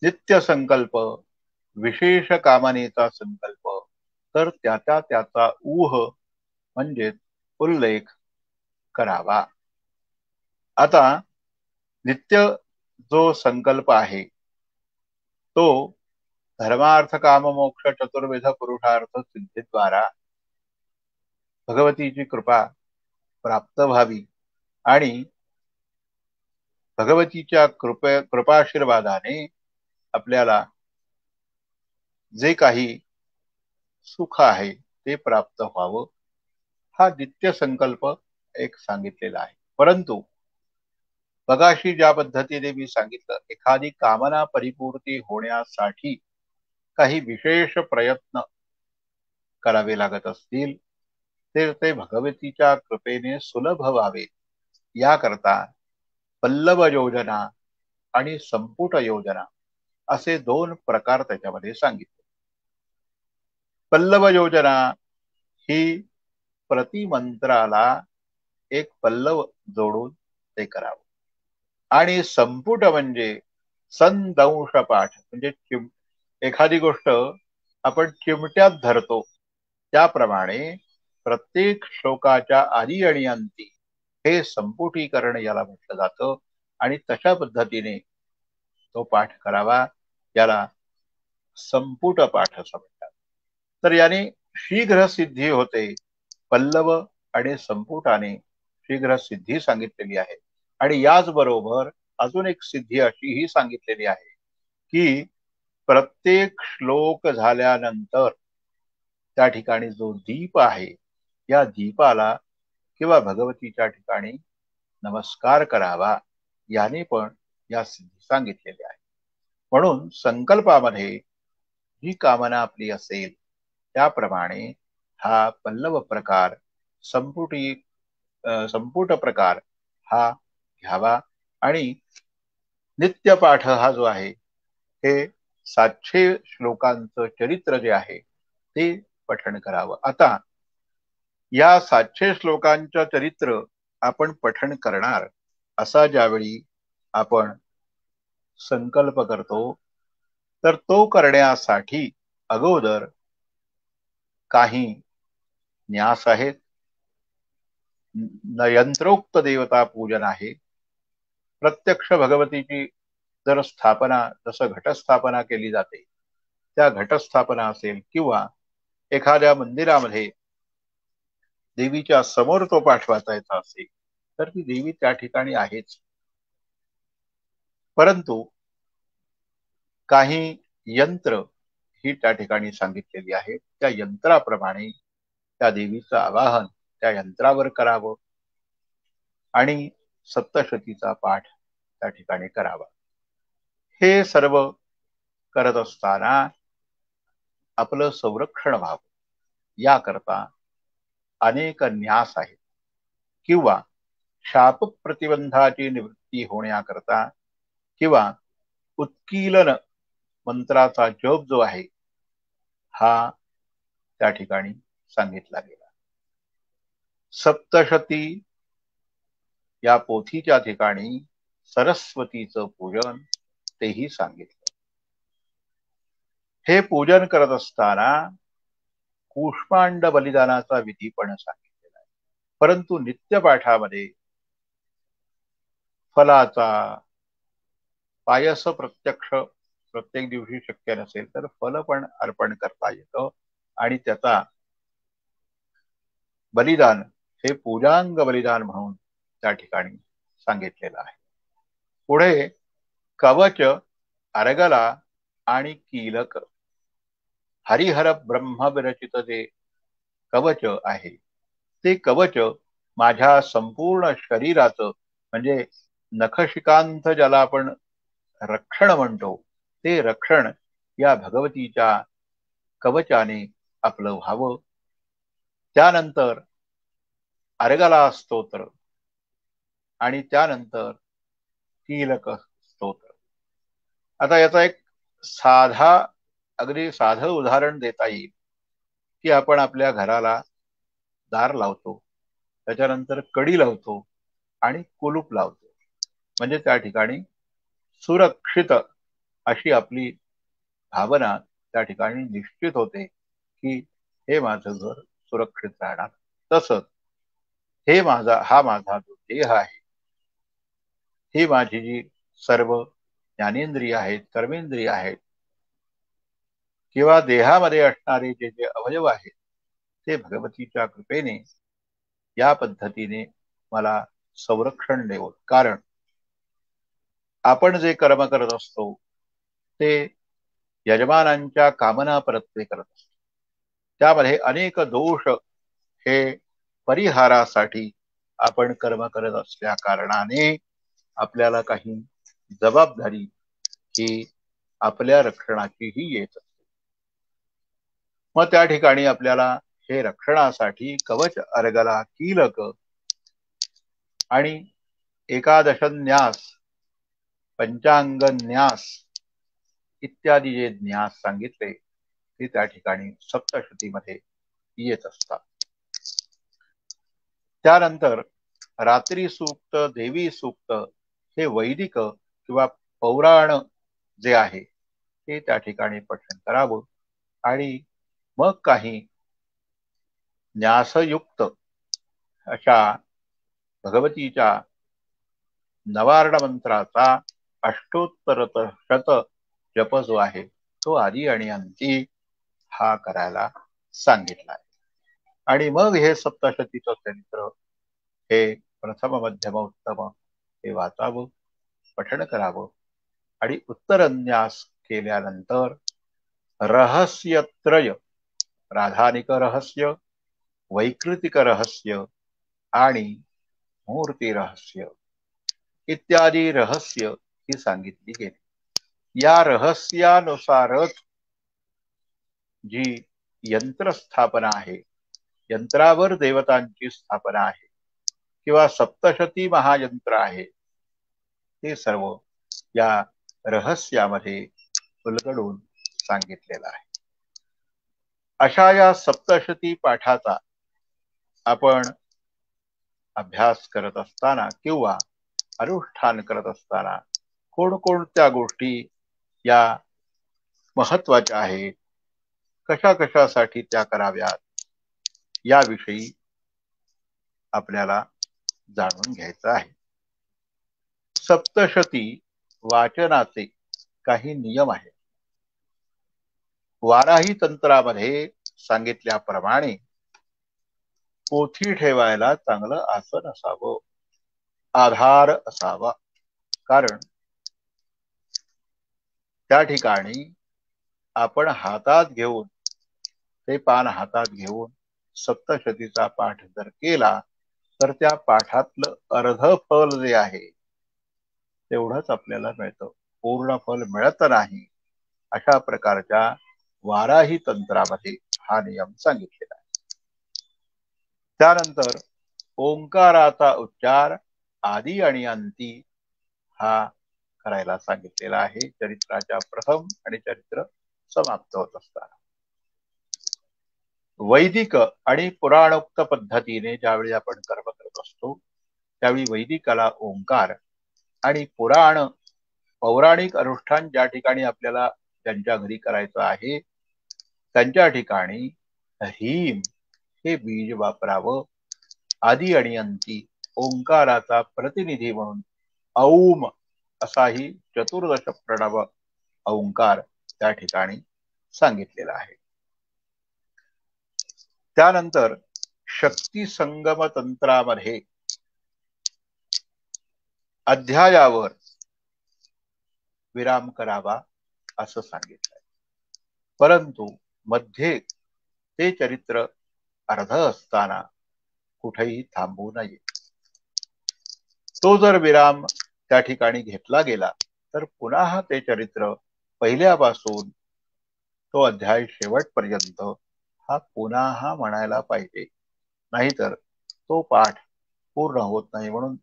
नित्य संकल्प, विशेष कामनेचा संकल्प, तर त्याचा ऊह म्हणजे उल्लेख करावा. आता नित्य जो संकल्प आहे तो धर्मार्थ काम मोक्ष चतुर्विध पुरुषार्थ सिद्धीद्वारा भगवतीची कृपा प्राप्त व्हावी आणि भगवतीच्या कृपाशीर्वादाने आपल्याला जे काही सुख आहे ते प्राप्त व्हावं, हा नित्य संकल्प एक सांगितलेला आहे. परंतु मगाशी ज्या पद्धतीने मी सांगितलं, एखादी कामना परिपूर्ती होण्यासाठी काही विशेष प्रयत्न करावे लागत असतील तर ते भगवतीच्या कृपेने सुलभ व्हावे याकरता पल्लव योजना आणि संपुट योजना असे दोन प्रकार त्याच्यामध्ये सांगितले. पल्लव योजना ही प्रतिमंत्राला एक पल्लव जोडून ते करावं आणि संपुट म्हणजे संदंश पाठ, म्हणजे एखादी गोष्ट आपण चिमट्यात धरतो त्याप्रमाणे प्रत्येक श्लोकाच्या आदी आणि अंती हे संपुटीकरण याला म्हटलं जातं आणि तशा पद्धतीने तो पाठ करावा, याला संपुट पाठ असं म्हणतात. तर याने शीघ्र सिद्धी होते. पल्लव आणि संपुटाने शीघ्र सिद्धी सांगितलेली आहे. आणि याचबरोबर अजून एक सिद्धी अशीही सांगितलेली आहे की प्रत्येक श्लोक झाल्यानंतर त्या ठिकाणी जो दीप आहे या दीपाला किंवा भगवतीच्या ठिकाणी नमस्कार करावा, याने पण या सिद्धी सांगितलेल्या आहे. म्हणून संकल्पामध्ये जी कामना आपली असेल त्याप्रमाणे हा पल्लव प्रकार, संपुट प्रकार हा घ्यावा आणि नित्यपाठ हा जो आहे हे 700 श्लोकांचं चरित्र जे आहे ते पठण करावं. आता या 700 श्लोकांचं चरित्र आपण पठण करणार असा ज्यावेळी आपण संकल्प करतो तर तो करण्यासाठी अगोदर काही न्यास आहेत. यंत्रोक्त देवता पूजन आहे. प्रत्यक्ष भगवतीची जर स्थापना, जसं घटस्थापना केली जाते त्या घटस्थापना असेल किंवा एखाद्या मंदिरामध्ये देवीच्या समोर तो पाठ वाचायचा असेल तर ती देवी त्या ठिकाणी आहेच. परंतु काही यंत्र ही त्या ठिकाणी सांगितलेली आहे. त्या यंत्राप्रमाणे त्या देवीचं आवाहन त्या यंत्रावर करावं आणि सप्तशतीचा पाठ त्या ठिकाणी करावा. हे सर्व करत असताना आपलं संरक्षण व्हावं याकरता अनेक न्यास आहेत किंवा शाप प्रतिबंधाची निवृत्ती होण्याकरता किंवा उत्कीलन मंत्राचा जप जो आहे हा त्या ठिकाणी सांगितला गेला. सप्तशती या पोथीच्या ठिकाणी सरस्वतीचं पूजन तेही सांगितलं. हे पूजन करत असताना कूष्मांड बलिदानाचा विधी पण सांगितलेला आहे. परंतु नित्यपाठामध्ये फलाचा पायस प्रत्यक्ष प्रत्येक दिवशी शक्य नसेल तर फल पण अर्पण करता येतं आणि त्याचा बलिदान हे पूजांग बलिदान म्हणून त्या ठिकाणी सांगितलेलं आहे. पुढे कवच, अर्गला आणि कीलक, हरिहर ब्रह्म विरचित जे कवच आहे ते कवच माझ्या संपूर्ण शरीराचं म्हणजे नखशिकांत ज्याला आपण रक्षण म्हणतो, ते रक्षण या भगवतीच्या कवचाने आपलं व्हावं. त्यानंतर अर्गला स्तोत्र आणि त्यानंतर कीलक स्तोत्र. आता याचा एक अगदी साधं उदाहरण देता येईल की आपण आपल्या घराला दार लावतो, त्याच्यानंतर कडी लावतो आणि कुलूप लावतो. म्हणजे त्या ठिकाणी सुरक्षित अशी आपली भावना त्या ठिकाणी निश्चित होते की हे माझं घर सुरक्षित राहणार. तसंच हा माझा जो देह आहे, ही माझी जी सर्व ज्ञानेंद्रिय आहेत, कर्मेंद्रिय आहेत किंवा देहामध्ये असणारे जे जे अवयव आहेत, ते भगवतीच्या कृपेने या पद्धतीने मला संरक्षण देवत. कारण आपण जे कर्म करत असतो ते यजमानांच्या कामना परत्वे करत असतो. त्यामध्ये अनेक दोष हे परिहारासाठी आपण कर्म करत असल्या कारणाने आपल्याला काही जबाबदारी ही आपल्या रक्षणाचीही येत असते. मग त्या ठिकाणी आपल्याला हे रक्षणासाठी कवच, अर्गला, कीलक आणि एकादश न्यास, पंचांग न्यास इत्यादी जे न्यास सांगितले ते त्या ठिकाणी सप्तशतीमध्ये येत असतात. त्यानंतर रात्री सूक्त, देवी सूक्त हे वैदिक किंवा पौराण जे आहे ते त्या ठिकाणी पठण करावं आणि मग काही न्यासयुक्त अशा भगवतीच्या नवार्ण मंत्राचा अष्टोत्तर शत जप जो आहे तो आदी आणि अंती हा करायला सांगितला आहे. आणि मग हे सप्तशतीचं चरित्र हे प्रथम, मध्यम, उत्तम हे वाचावं, पठण करावं आणि उत्तरन्यास केल्यानंतर रहस्यत्रय, प्राधानिक रहस्य, वैकृतिक रहस्य आणि मूर्ती रहस्य इत्यादी रहस्य ही सांगितली गेली. या रहस्यानुसारच जी यंत्रस्थापना आहे, यंत्रावर देवतांची स्थापना आहे किंवा सप्तशती महायंत्र आहे, ते सर्व या रहस्यामध्ये उलगडून सांगितलेलं आहे. अशा या सप्तशती पाठाचा आपण अभ्यास करत असताना किंवा अनुष्ठान करत असताना कोणकोणत्या गोष्टी या महत्वाच्या आहेत, कशा कशासाठी त्या कराव्यात याविषयी आपल्याला जाणून घ्यायचं आहे. सप्तशती वाचनाचे काही नियम आहेत. वाराही तंत्रामध्ये सांगितल्याप्रमाणे पोथी ठेवायला चांगलं आसन असावं, आधार असावा. कारण त्या ठिकाणी आपण हातात घेऊन, ते पान हातात घेऊन सप्तशतीचा पाठ जर केला तर त्या पाठातलं अर्ध फल जे आहे तेवढंच आपल्याला मिळतं, पूर्ण फल मिळत नाही. अशा प्रकारच्या वाराही तंत्रामध्ये हा नियम सांगितलेला आहे. त्यानंतर ओंकाराचा उच्चार आदी आणि अंती हा करायला सांगितलेला आहे, चरित्राच्या प्रथम आणि चरित्र समाप्त होत असताना. वैदिक आणि पुराणोक्त पद्धतीने ज्यावेळी आपण कर्म करत असतो त्यावेळी वैदिकाला ओंकार आणि पौराणिक अनुष्ठान ज्या ठिकाणी आपल्याला त्यांच्या घरी करायचं आहे त्यांच्या ठिकाणी ह्रीम हे बीज वापरावं. आदी आणि अंती ओंकाराचा प्रतिनिधी म्हणून औम असाही चतुर्दश प्रणव ओंकार त्या ठिकाणी सांगितलेला आहे. त्यानंतर शक्ती संगम तंत्रामध्ये अध्यायावर विराम करावा असं सांगितलंय. परंतु मध्ये ते चरित्र अर्ध असताना कुठेही थांबू नये. तो जर विराम त्या ठिकाणी घेतला गेला तर पुन्हा ते चरित्र पहिल्यापासून तो अध्याय शेवटपर्यंत हा पुन्हा म्हणायला पाहिजे. नाहीतर तो पाठ पूर्ण होत नाही. म्हणून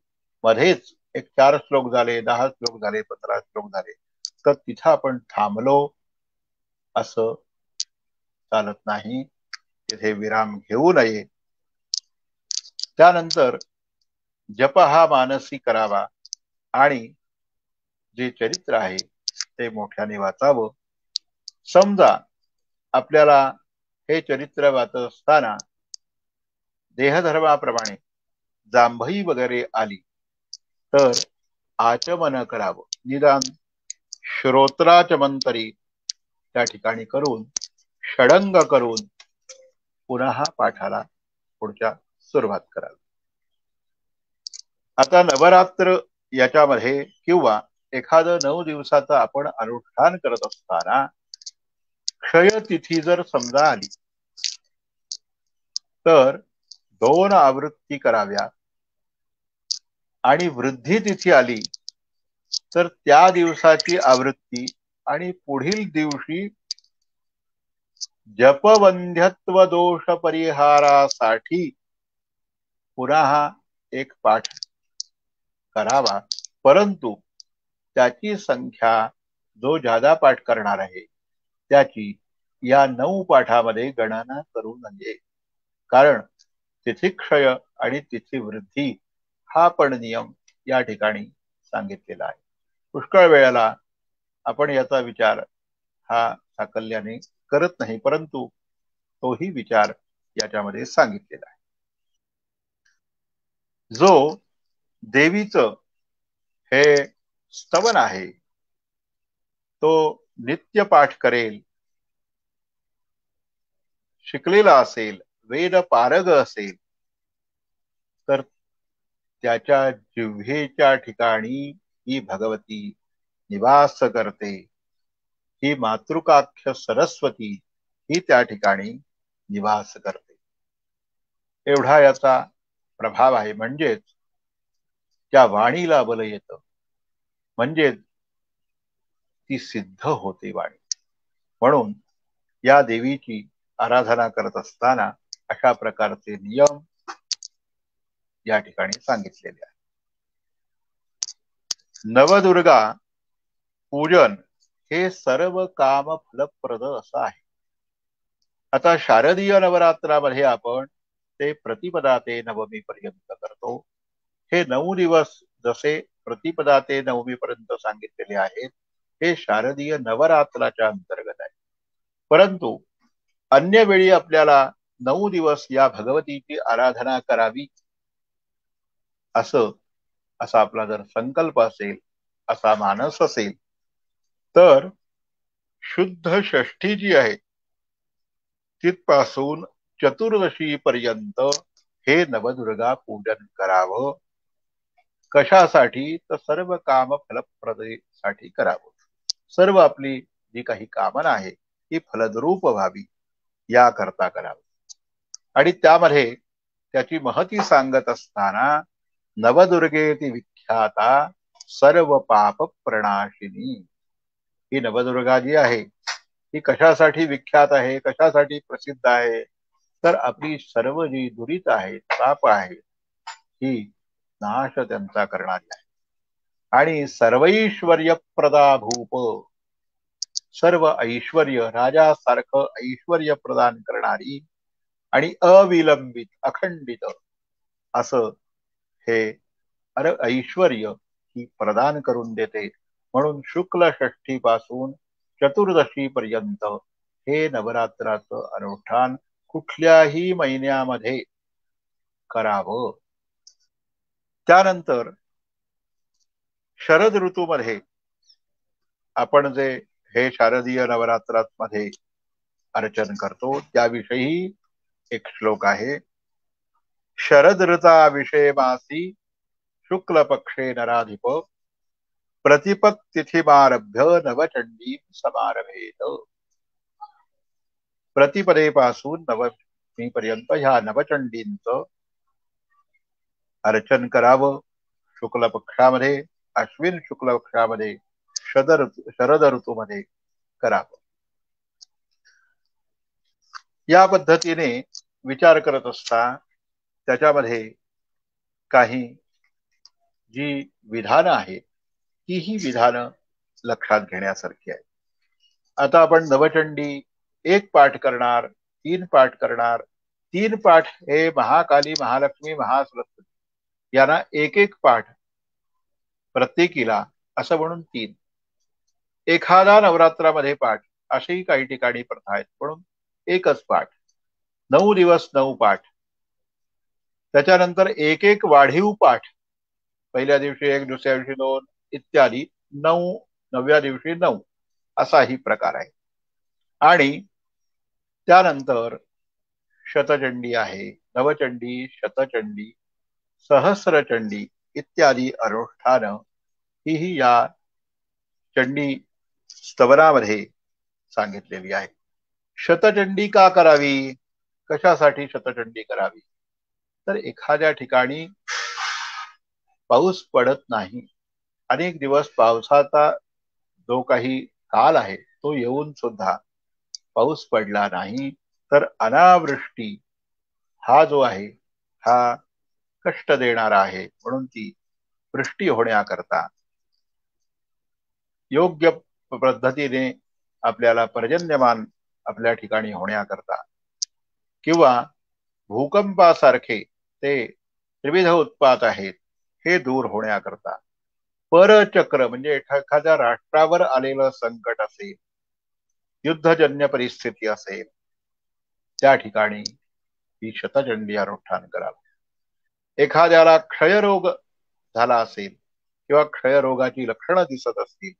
मध्येच एक 4 श्लोक झाले, 10 श्लोक झाले, 15 श्लोक झाले तर तिथं आपण थांबलो असं चालत नाही. तिथे विराम घेऊ नये. त्यानंतर जप हा मानसी करावा आणि जे चरित्र आहे ते मोठ्याने वाचावं. समजा आपल्याला हे चरित्र वाचत असताना देहधर्माप्रमाणे जांभई वगैरे आली तर आचमन करावं. निदान श्रोत्राचमंतरी त्या ठिकाणी करून षडंग करून पुन्हा पाठाला पुढच्या सुरुवात करावी. आता नवरात्र याच्यामध्ये किंवा एखादं 9 दिवसाचं आपण अनुष्ठान करत असताना क्षय तिथी जर समजा आली तर 2 आवृत्ती कराव्या आणि वृद्धी तिथी आली तर त्या दिवसाची आवृत्ती आणि पुढील दिवशी जपवंध्यत्व दोष परिहारासाठी पुन्हा एक पाठ करावा. परंतु त्याची संख्या जो जादा पाठ करणार आहे त्याची या 9 पाठामध्ये गणना करू नये. कारण तिथिक्षय आणि तिथिवृद्धी हा पण नियम या ठिकाणी सांगितलेला आहे. पुष्कळ वेळेला आपण याचा विचार हा साकल्याने करत नाही, परंतु तोही विचार याच्यामध्ये सांगितलेला आहे. जो देवीचं हे स्तवन आहे तो नित्य पाठ करेल, शिकलेला असेल, वेद पारग असेल तर त्याच्या जिव्हेच्या ठिकाणी ही भगवती निवास करते. ही मातृकाख्य सरस्वती ही त्या ठिकाणी निवास करते. एवढा याचा प्रभाव आहे. म्हणजेच त्या वाणीला बल येतं, म्हणजेच ती सिद्ध होते वाणी. म्हणून या देवीची आराधना करत असताना अशा प्रकारचे नियम या ठिकाणी सांगितलेले आहे. नवदुर्गा पूजन हे सर्व काम फलप्रद असं आहे. आता शारदीय नवरात्रामध्ये आपण ते प्रतिपदा ते नवमी पर्यंत करतो. हे 9 दिवस जसे प्रतिपदा ते नवमी पर्यंत सांगितलेले आहेत हे शारदीय नवरात्राच्या अंतर्गत आहे. परंतु अन्य वेळी आपल्याला 9 दिवस या भगवतीची आराधना करावी असा आपला जर संकल्प असेल, असा मानस असेल तर शुद्ध षष्ठी जी आहे तिथपासून चतुर्दशी पर्यंत हे नवदुर्गा पूजन करावं. कशासाठी? तर सर्व काम फलप्रदेसाठी करावं. सर्व आपली जी काही कामना आहे ती फलद्रूप व्हावी याकरता करावं. आणि त्यामध्ये त्याची महती सांगत असताना नवदुर्गेति विख्याता सर्व पाप प्रणाशिनी. ही नवदुर्गा जी आहे ही कशासाठी विख्यात आहे, कशासाठी प्रसिद्ध आहे तर आपली सर्व जी दुरित आहेत, पाप आहेत ही नाश त्यांचा करणारी आहे. आणि सर्वैश्वर्यप्रदा भूप, सर्व ऐश्वर्य राजासारखं ऐश्वर्य प्रदान करणारी आणि अविलंबित अखंडित असं हे ऐश्वर्य ही प्रदान करून देते. म्हणून शुक्ल षष्ठी पासून चतुर्दशी पर्यंत हे नवरात्राचं अनुष्ठान कुठल्याही महिन्यामध्ये करावं. त्यानंतर शरद ऋतूमध्ये आपण जे हे शारदीय नवरात्रामध्ये अर्चन करतो त्याविषयी एक श्लोक आहे. शरद ऋता विषय मासी शुक्ल पक्षे नराधिप प्रतिपत्तिथिमारभ्य नवचंडी समारभेत. प्रतिपदेपासून नवमी पर्यंत ह्या नवचंडींचं अर्चन करावं. शुक्ल पक्षामध्ये, अश्विन शुक्ल पक्षामध्ये, शरद ऋतूमध्ये करावं. या पद्धतीने विचार करत असता त्याच्यामध्ये काही जी विधानं आहेत ती ही विधानं लक्षात घेण्यासारखी आहे. आता आपण नवचंडी एक पाठ करणार, 3 पाठ करणार. 3 पाठ हे महाकाली, महालक्ष्मी, महासरस्वती यांना एक एक पाठ प्रत्येकीला असं म्हणून 3. एखादा नवरात्रामध्ये पाठ असेही काही ठिकाणी प्रथा आहेत, म्हणून एकच पाठ. 9 दिवस 9 पाठ. त्याच्यानंतर एक एक वाढीव पाठ. पहिल्या दिवशी 1, दुसऱ्या दिवशी 2 इत्यादी 9, 9व्या दिवशी 9 असाही प्रकार आहे. आणि त्यानंतर शतचंडी आहे, नवचंडी, शतचंडी, सहस्रचंडी इत्यादी अनुष्ठानं ही या चंडी स्तवनामध्ये सांगितलेली आहे. शतचंडी का करावी, कशासाठी शतचंडी करावी, तर एखाद्या ठिकाणी पाऊस पडत नाही, अनेक दिवस पावसाचा जो काही काल आहे तो येऊन सुद्धा पाऊस पडला नाही, तर अनावृष्टी हा जो आहे हा कष्ट देणारा आहे. म्हणून ती वृष्टी होण्याकरता, योग्य पद्धतीने आपल्याला पर्जन्यमान आपल्या ठिकाणी होण्याकरता, किंवा भूकंपासारखे ते त्रिविध उत्पात आहेत हे दूर होण्याकरता, परचक्र म्हणजे एखाद्या राष्ट्रावर आलेलं संकट असेल, युद्धजन्य परिस्थिती असेल, त्या ठिकाणी ही शतचंडी अनुष्ठान करावं. एखाद्याला क्षयरोग झाला असेल किंवा क्षयरोगाची लक्षणं दिसत असतील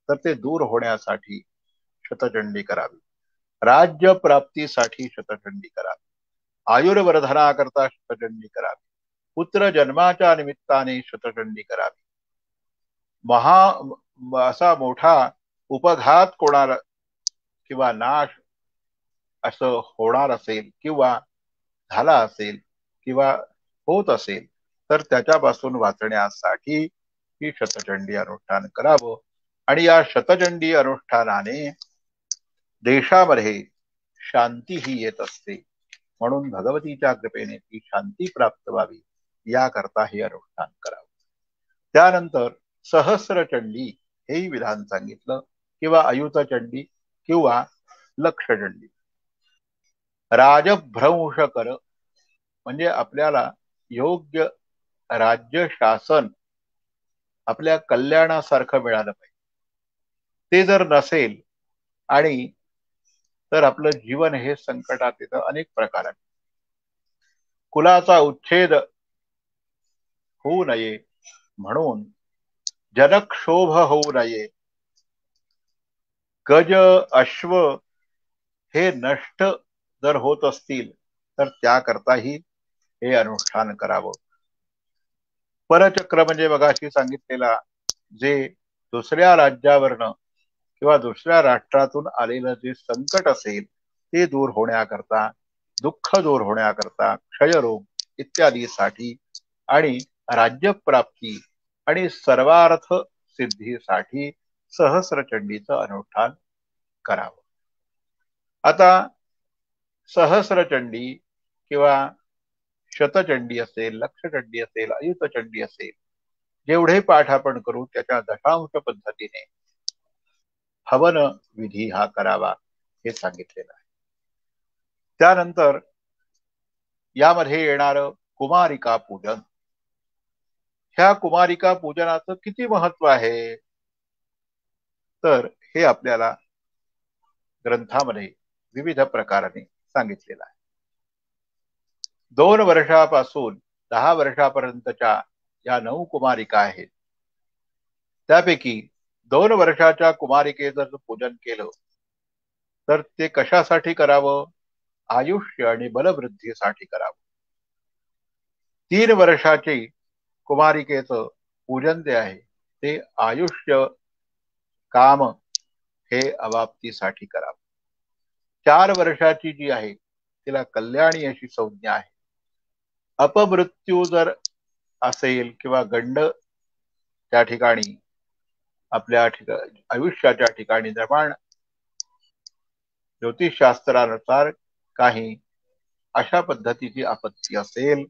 तर ते दूर होण्यासाठी शतचंडी करावी. राज्य प्राप्तीसाठी शतचंडी करावी. आयुर्वर्धनाकरता शतचंडी करावी. पुत्र जन्माच्या निमित्ताने शतचंडी करावी. असा मोठा उपघात कोणाला किंवा नाश असं होणार असेल किंवा झाला असेल किंवा होत असेल तर त्याच्यापासून वाचण्यासाठी ही शतचंडी अनुष्ठान करावं. आणि या शतचंडी अनुष्ठानाने देशामध्ये शांती ही येत असते. म्हणून भगवतीच्या कृपेने ती शांती प्राप्त व्हावी याकरता हे अनुष्ठान करावं. त्यानंतर सहस्रचंडी हेही विधान सांगितलं, किंवा अयुतचंडी किंवा लक्षचंडी. राजभ्रंश कर म्हणजे आपल्याला योग्य राज्य शासन आपल्या कल्याणासारखं मिळालं पाहिजे. ते जर नसेल आणि तर आपलं जीवन हे संकटात येतं अनेक प्रकारात. कुलाचा उच्छेद होऊ नये म्हणून जनक्षोभ होऊ नये, गज अश्व हे नष्ट जर होत असतील तर त्याकरताही हे अनुष्ठान करावं. परचक्र म्हणजे मगाशी सांगितलेला जे दुसऱ्या राज्यावरनं किंवा दुसऱ्या राष्ट्रातून आलेलं जे संकट असेल ते दूर होण्याकरता, दुःख दूर होण्याकरता, क्षयरोग इत्यादीसाठी आणि राज्यप्राप्ती आणि सर्वार्थ सिद्धीसाठी सहस्रचंडीचं अनुष्ठान करावं. आता सहस्रचंडी किंवा शतचंडी असेल, लक्षचंडी असेल, अयुतचंडी असेल, जेवढे पाठ आपण करू त्याच्या दशांश पद्धतीने हवन विधी हा करावा हे सांगितलेलं आहे. त्यानंतर यामध्ये येणारं कुमारिका पूजन. ह्या कुमारिका पूजनाचं किती महत्व आहे तर हे आपल्याला ग्रंथामध्ये विविध प्रकाराने सांगितलेलं आहे. 2 वर्षापासून 10 वर्षापर्यंतच्या या 9 कुमारिका आहेत. त्यापैकी 2 वर्षाच्या कुमारिकेचं पूजन केलं तर ते कशासाठी करावं, आयुष्य आणि बलवृद्धीसाठी करावं. 3 वर्षाची कुमारिकेचं पूजन जे आहे ते आयुष्य काम हे अवाप्तीसाठी करावं. 4 वर्षाची जी आहे तिला कल्याणी अशी संज्ञा आहे. अपमृत्यू जर असेल किंवा गंड त्या ठिकाणी आपल्या आयुष्याच्या ठिकाणी निर्माण ज्योतिषशास्त्रानुसार काही अशा पद्धतीची आपत्ती असेल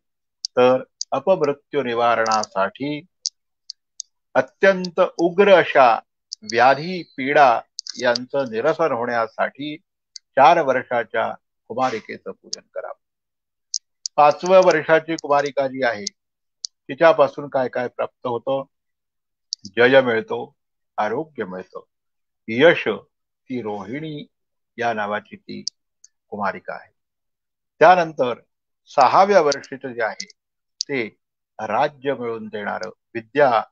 तर अपमृत्यू निवारणासाठी अत्यंत उग्र अशा व्याधी पीडा यांचं निरसन होण्यासाठी 4 वर्षाच्या कुमारिकेचं पूजन करावं. 5व्या वर्षाची कुमारिका जी आहे तिच्यापासून काय काय प्राप्त होतं? जय मिळतो, आरोग्य मिळतं, यश. ती रोहिणी या नावाची ती कुमारिका आहे. त्यानंतर 6व्या वर्षीचं जे आहे ते राज्य मिळवून देणारं, विद्या,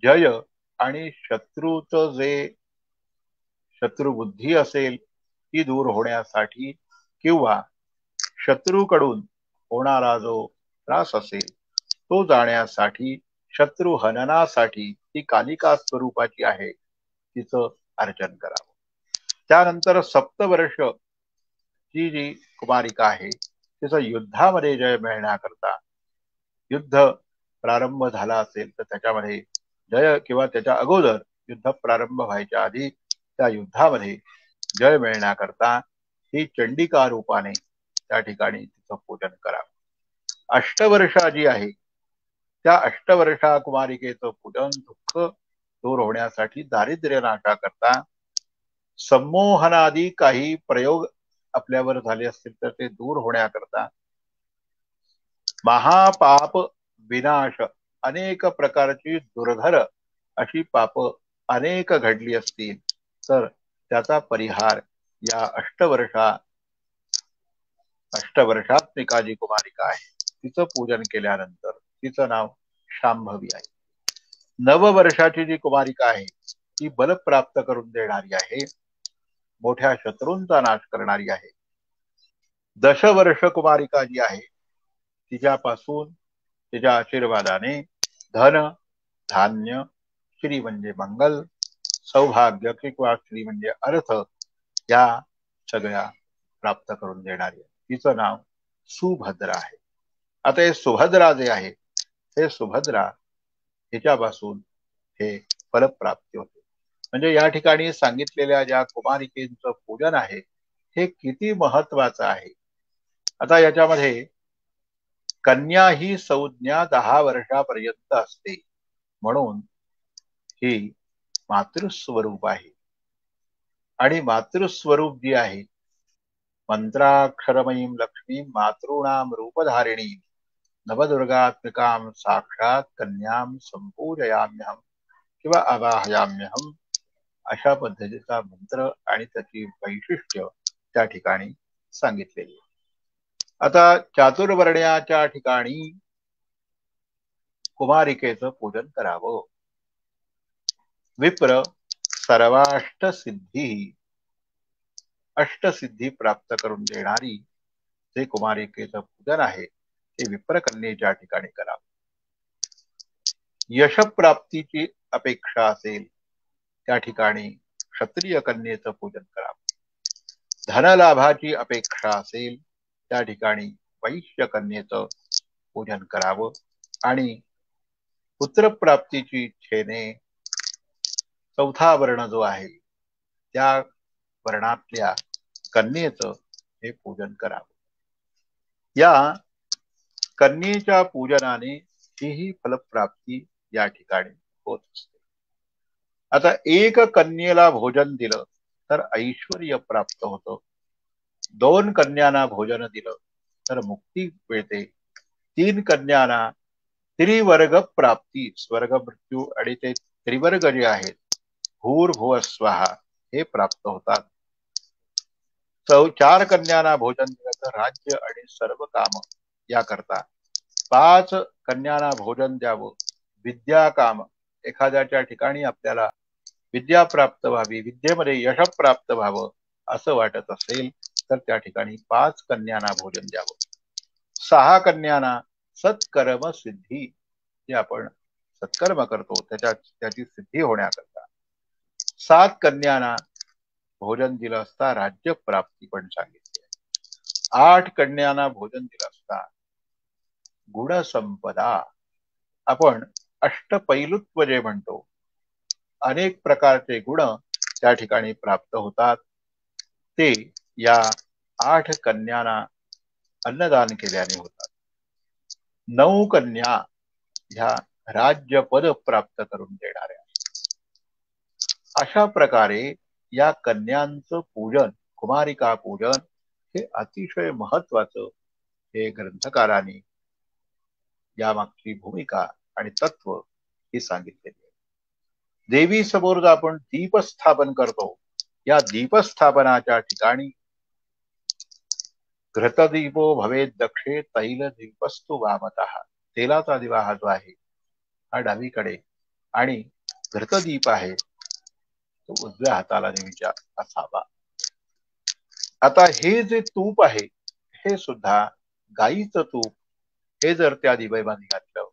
जय आणि शत्रूचं जे शत्रुबुद्धी असेल ती दूर होण्यासाठी किंवा शत्रूकडून होणारा जो त्रास असेल तो जाण्यासाठी, शत्रू हननासाठी ती कालिका स्वरूपाची आहे तिचं अर्चन करावं. त्यानंतर 7वर्ष ही जी कुमारिका आहे तिचं युद्धामध्ये जय मिळण्याकरता, युद्ध प्रारंभ झाला असेल तर त्याच्यामध्ये जय किंवा त्याच्या अगोदर युद्ध प्रारंभ व्हायच्या आधी त्या युद्धामध्ये जय मिळण्याकरता ही चंडिका रूपाने त्या ठिकाणी तिचं पूजन करावं. अष्टवर्षा जी आहे त्या अष्टवर्षा कुमारिकेचं पूजन दुःख दूर होण्यासाठी, दारिद्र्य नाशाकरता, संमोहनादी काही प्रयोग आपल्यावर झाले असतील तर ते दूर होण्याकरता, महापाप विनाश, अनेक प्रकारची दुर्धर अशी पाप अनेक घडली असतील तर त्याचा परिहार या अष्टवर्षात्मिका जी कुमारिका आहे तिचं पूजन केल्यानंतर, तिचं नाव शांभवी आहे. 9 वर्षाची जी कुमारिका आहे ती बल प्राप्त करून देणारी आहे, मोठ्या शत्रूंचा नाश करणारी आहे. 10 वर्ष कुमारिका जी आहे तिच्यापासून, तिच्या आशीर्वादाने धन, धान्य, श्री म्हणजे मंगल, सौभाग्य किंवा श्री म्हणजे अर्थ या सगळ्या प्राप्त करून देणारी आहे. तिचं नाव सुभद्रा आहे. आता हे सुभद्रा जे आहे हे सुभद्रा हिच्यापासून हे फलप्राप्ती होते. म्हणजे या ठिकाणी सांगितलेल्या ज्या कुमारिकेचं पूजन आहे हे किती महत्वाचं आहे. आता याच्यामध्ये कन्या ही संज्ञा 10 वर्षापर्यंत असते म्हणून ही मातृस्वरूप आहे. आणि मातृस्वरूप जी आहे, मंत्राक्षरमयीं लक्ष्मी मातॄणाम रूपधारिणी नवदुर्गात्मिकां साक्षात कन्यां संपूजयाम्यहम किंवा आवाहयाम्यहम, अशा पद्धतीचा मंत्र आणि त्याची वैशिष्ट्य त्या ठिकाणी सांगितलेली. आता चातुर्वर्ण्याच्या ठिकाणी कुमारिकेचं पूजन करावं. विप्र सर्वाष्टसिद्धी, अष्टसिद्धी प्राप्त करून देणारी जे कुमारिकेचं पूजन आहे ते विप्रकन्येच्या ठिकाणी करावं. यशप्राप्तीची अपेक्षा असेल त्या ठिकाणी क्षत्रिय कन्येचं पूजन करावं. धनलाभाची अपेक्षा असेल त्या ठिकाणी वैश्य कन्येचं पूजन करावं. आणि पुत्रप्राप्तीची इच्छेने 4था वर्ण जो आहे त्या वर्णातल्या कन्येचं हे पूजन करावं. या कन्येच्या पूजनाने ही फलप्राप्ती या ठिकाणी होत असते. आता एक कन्येला भोजन दिलं तर ऐश्वर्य प्राप्त होतं. 2 कन्यांना भोजन दिलं तर मुक्ती मिळते. 3 कन्यांना त्रिवर्ग प्राप्ती, स्वर्ग, मृत्यू आणि ते त्रिवर्ग जे आहेत भूर्भुव स्वाहा हे प्राप्त होतात. 4 कन्यांना भोजन दिलं तर राज्य आणि सर्व काम याकरता. 5 कन्यांना भोजन द्यावं. विद्या काम, एखाद्याच्या ठिकाणी आपल्याला विद्या प्राप्त व्हावी, विद्येमध्ये यश प्राप्त व्हावं असं वाटत असेल तर त्या ठिकाणी 5 कन्यांना भोजन द्यावं. 6 कन्यांना सत्कर्म सिद्धी, जे आपण सत्कर्म करतो त्याची सिद्धी होण्याकरता. 7 कन्यांना भोजन दिलं असता राज्य प्राप्ती पण सांगितली. 8 कन्यांना भोजन दिलं असता गुणसंपदा, आपण अष्टपैलुत्व जे म्हणतो, अनेक प्रकारचे गुण त्या ठिकाणी प्राप्त होतात, ते या 8 कन्यांना अन्नदान केल्याने होतात. 9 कन्या ह्या राज्यपद प्राप्त करून देणाऱ्या. अशा प्रकारे या कन्यांचं पूजन, कुमारिका पूजन हे अतिशय महत्वाचं हे ग्रंथकारांनी यामागची भूमिका आणि तत्व हे सांगितलेले आहे. देवी समोर आपण दीपस्थापन करतो, या दीपस्थापनाच्या ठिकाणी घृतदीपो भवेत दक्षे तैल दीपस्तु वामतः, तेलाचा दिवा हा जो आहे हा डावीकडे आणि घृतदीप आहे तो उजव्या हाताला देवीच्या असावा. आता हे जे तूप आहे हे सुद्धा गाईचं तूप, हे जर त्या दिव्यामध्ये घातलं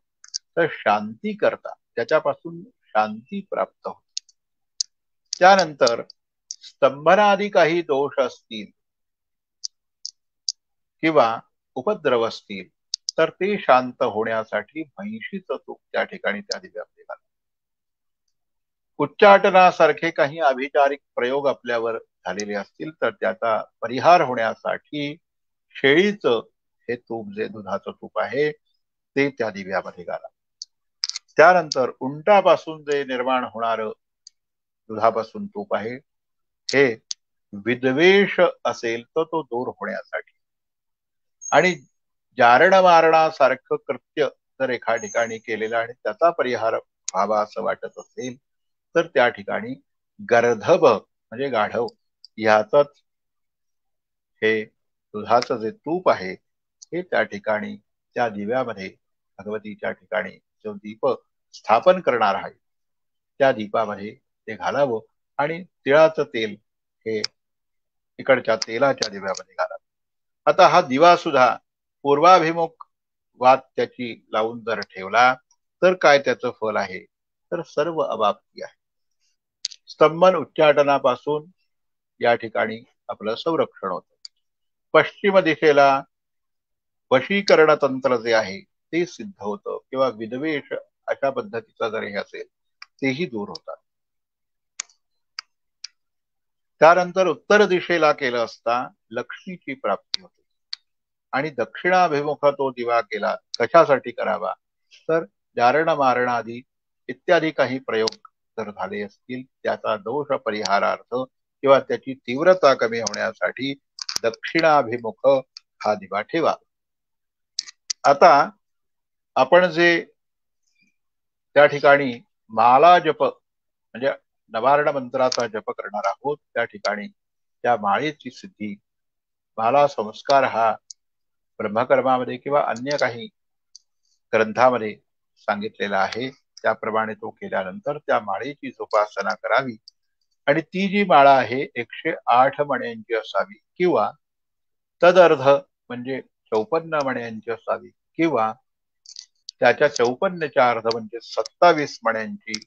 तर शांती करता, त्याच्यापासून शांती प्राप्त होते. त्यानंतर स्तंभनादी काही दोष असतील किंवा उपद्रव असतील तर ते शांत होण्यासाठी म्हैशीचं तूप त्या ठिकाणी त्या दिव्यामध्ये घाला. उच्चाटनासारखे काही अभिचारिक प्रयोग आपल्यावर झालेले असतील तर त्याचा परिहार होण्यासाठी शेळीचं हे तूप, जे दुधाचं तूप आहे ते त्या दिव्यामध्ये घाला. त्यानंतर उंटापासून जे निर्माण होणार दुधापासून तूप आहे हे विद्वेष असेल तर तो दूर होण्यासाठी, आणि जारण मारणासारखं कृत्य जर एका ठिकाणी केलेलं आणि त्याचा परिहार व्हावा असं वाटत असेल तर त्या ठिकाणी गर्धब म्हणजे गाढव ह्याचंच हे दुधाचं जे तूप आहे हे त्या ठिकाणी त्या दिव्यामध्ये भगवतीच्या ठिकाणी जो दीप स्थापन करणार आहे त्या दीपामध्ये ते घालावं आणि तिळाचं तेल हे इकडच्या तेलाच्या दिव्यामध्ये घालावं. आता हा दिवा सुद्धा पूर्वाभिमुख वात त्याची लावून जर ठेवला तर काय त्याचं फल आहे, तर सर्व अबाप्ती आहे. स्तंभन उच्चाटनापासून या ठिकाणी आपलं संरक्षण होतं. पश्चिम दिशेला वशीकरण तंत्र जे आहे ते सिद्ध होतं किंवा विद्वेष अशा पद्धतीचा जर हे असेल तेही दूर होतात. त्यानंतर उत्तर दिशेला केलं असता लक्ष्मीची प्राप्ती होते. आणि दक्षिणाभिमुख तो दिवा केला, कशासाठी करावा, तर जारण मारण आदी इत्यादी काही प्रयोग जर झाले असतील त्याचा दोष परिहारार्थ किंवा त्याची तीव्रता कमी होण्यासाठी दक्षिणाभिमुख हा दिवा ठेवा. आता आपण जे त्या ठिकाणी माला जप म्हणजे नवार्ण मंत्राचा जप करणार आहोत त्या ठिकाणी त्या माळेची सिद्धी, माला संस्कार हा ब्रह्मकर्मामध्ये किंवा अन्य काही ग्रंथामध्ये सांगितलेला आहे, त्याप्रमाणे तो केल्यानंतर त्या माळेची जोपासना करावी आणि ती जी माळा आहे 108 मण्यांची असावी किंवा तदर्ध म्हणजे 54 मण्यांची असावी किंवा त्याच्या 54च्या अर्ध म्हणजे 27 मण्यांची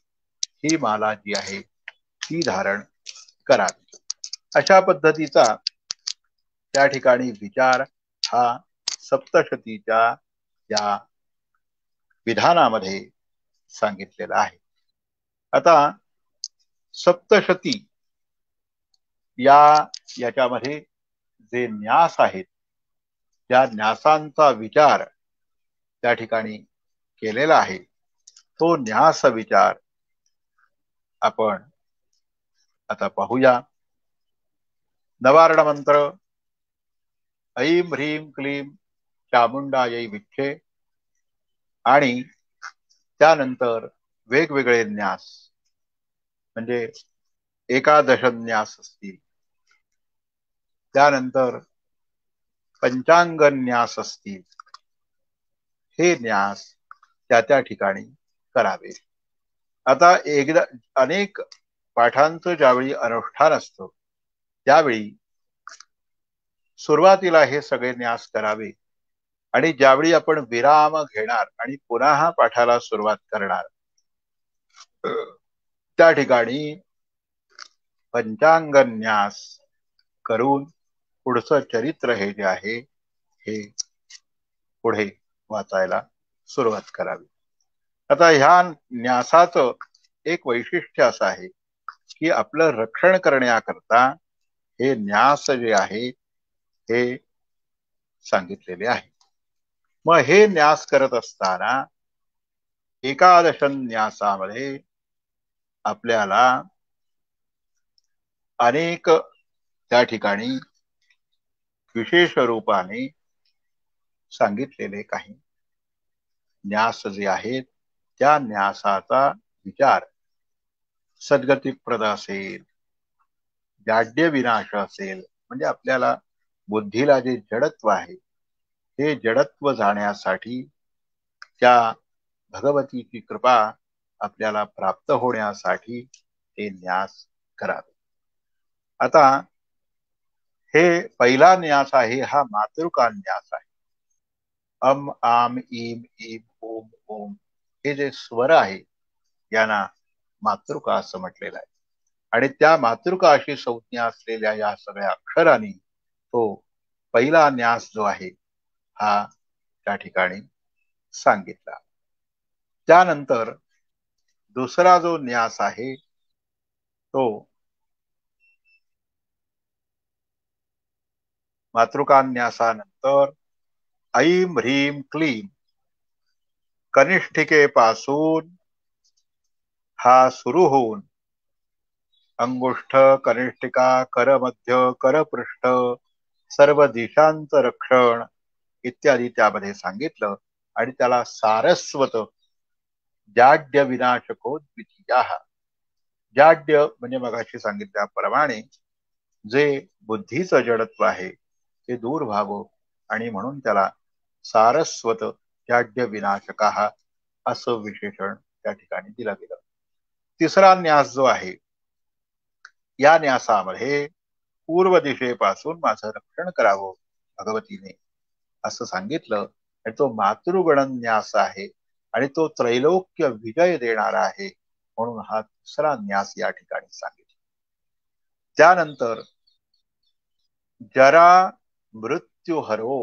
ही माला जी आहे ती धारण करावी. अशा पद्धतीचा त्या ठिकाणी विचार हा सप्तशतीच्या या विधानामध्ये सांगितलेला आहे. आता सप्तशती याच्यामध्ये जे न्यास आहेत त्या न्यासांचा विचार त्या ठिकाणी केलेला आहे. तो न्यास विचार आपण आता पाहूया. नवार्ण मंत्र ऐं ह्रीं क्लीं चामुंडायै विच्छे आणि त्यानंतर वेगवेगळे न्यास म्हणजे एकादश न्यास असतील, त्यानंतर पंचांग न्यास असतील, हे न्यास त्या ठिकाणी करावे. आता एकदा अनेक पाठांचं ज्यावेळी अनुष्ठान असतं त्यावेळी सुरुवातीला हे सगळे न्यास करावे आणि ज्यावेळी आपण विराम घेणार आणि पुन्हा पाठाला सुरुवात करणार त्या ठिकाणी पंचांग न्यास करून पुढचं चरित्र हे जे आहे हे पुढे वाचायला सुरुवात करावी. आता ह्या न्यासाचं एक वैशिष्ट्य असं आहे की आपलं रक्षण करण्याकरता हे न्यास जे आहे हे सांगितलेले आहे. मग हे न्यास करत असताना एकादश न्यासामध्ये आपल्याला अनेक त्या ठिकाणी विशेष रूपाने सांगितलेले काही न्यास जे आहेत त्या न्यासाचा विचार सद्गतिप्रद असेल, जाड्य विनाश असेल, म्हणजे आपल्याला बुद्धीला जे जडत्व आहे हे जडत्व जाण्यासाठी त्या भगवतीची कृपा आपल्याला प्राप्त होण्यासाठी हे न्यास करावे. आता हे पहिला न्यास आहे हा मातृका न्यास आहे. अम आम इम इम ओम ओम हे जे स्वर आहे यांना मातृका असं म्हटलेलं आहे. आणि त्या मातृका अशी संज्ञा असलेल्या या सगळ्या अक्षरांनी तो पहिला न्यास जो आहे हा त्या ठिकाणी सांगितला. त्यानंतर दुसरा जो न्यास आहे तो मातृकान्यासानंतर ऐम ह्रीम क्लीम कनिष्ठिकेपासून हा सुरू होऊन अंगुष्ठ, कनिष्ठिका, करमध्य, करपृष्ठ, सर्व दिशांचं रक्षण इत्यादी त्यामध्ये सांगितलं. आणि त्याला सारस्वत जाड्य विनाशको द्वितीया, जाड्य म्हणजे मगाशी सांगितल्याप्रमाणे जे बुद्धीचं जडत्व आहे ते दूर व्हावं आणि म्हणून त्याला सारस्वत जाड्य विनाशका असं विशेषण त्या ठिकाणी दिलं गेलं. तिसरा न्यास जो आहे या न्यासामध्ये पूर्व दिशेपासून माझं रक्षण करावं भगवतीने असं सांगितलं. आणि तो मातृगण न्यास आहे आणि तो त्रैलोक्य विजय देणारा आहे म्हणून हा तिसरा न्यास या ठिकाणी सांगितला. त्यानंतर जरा मृत्यू हरो,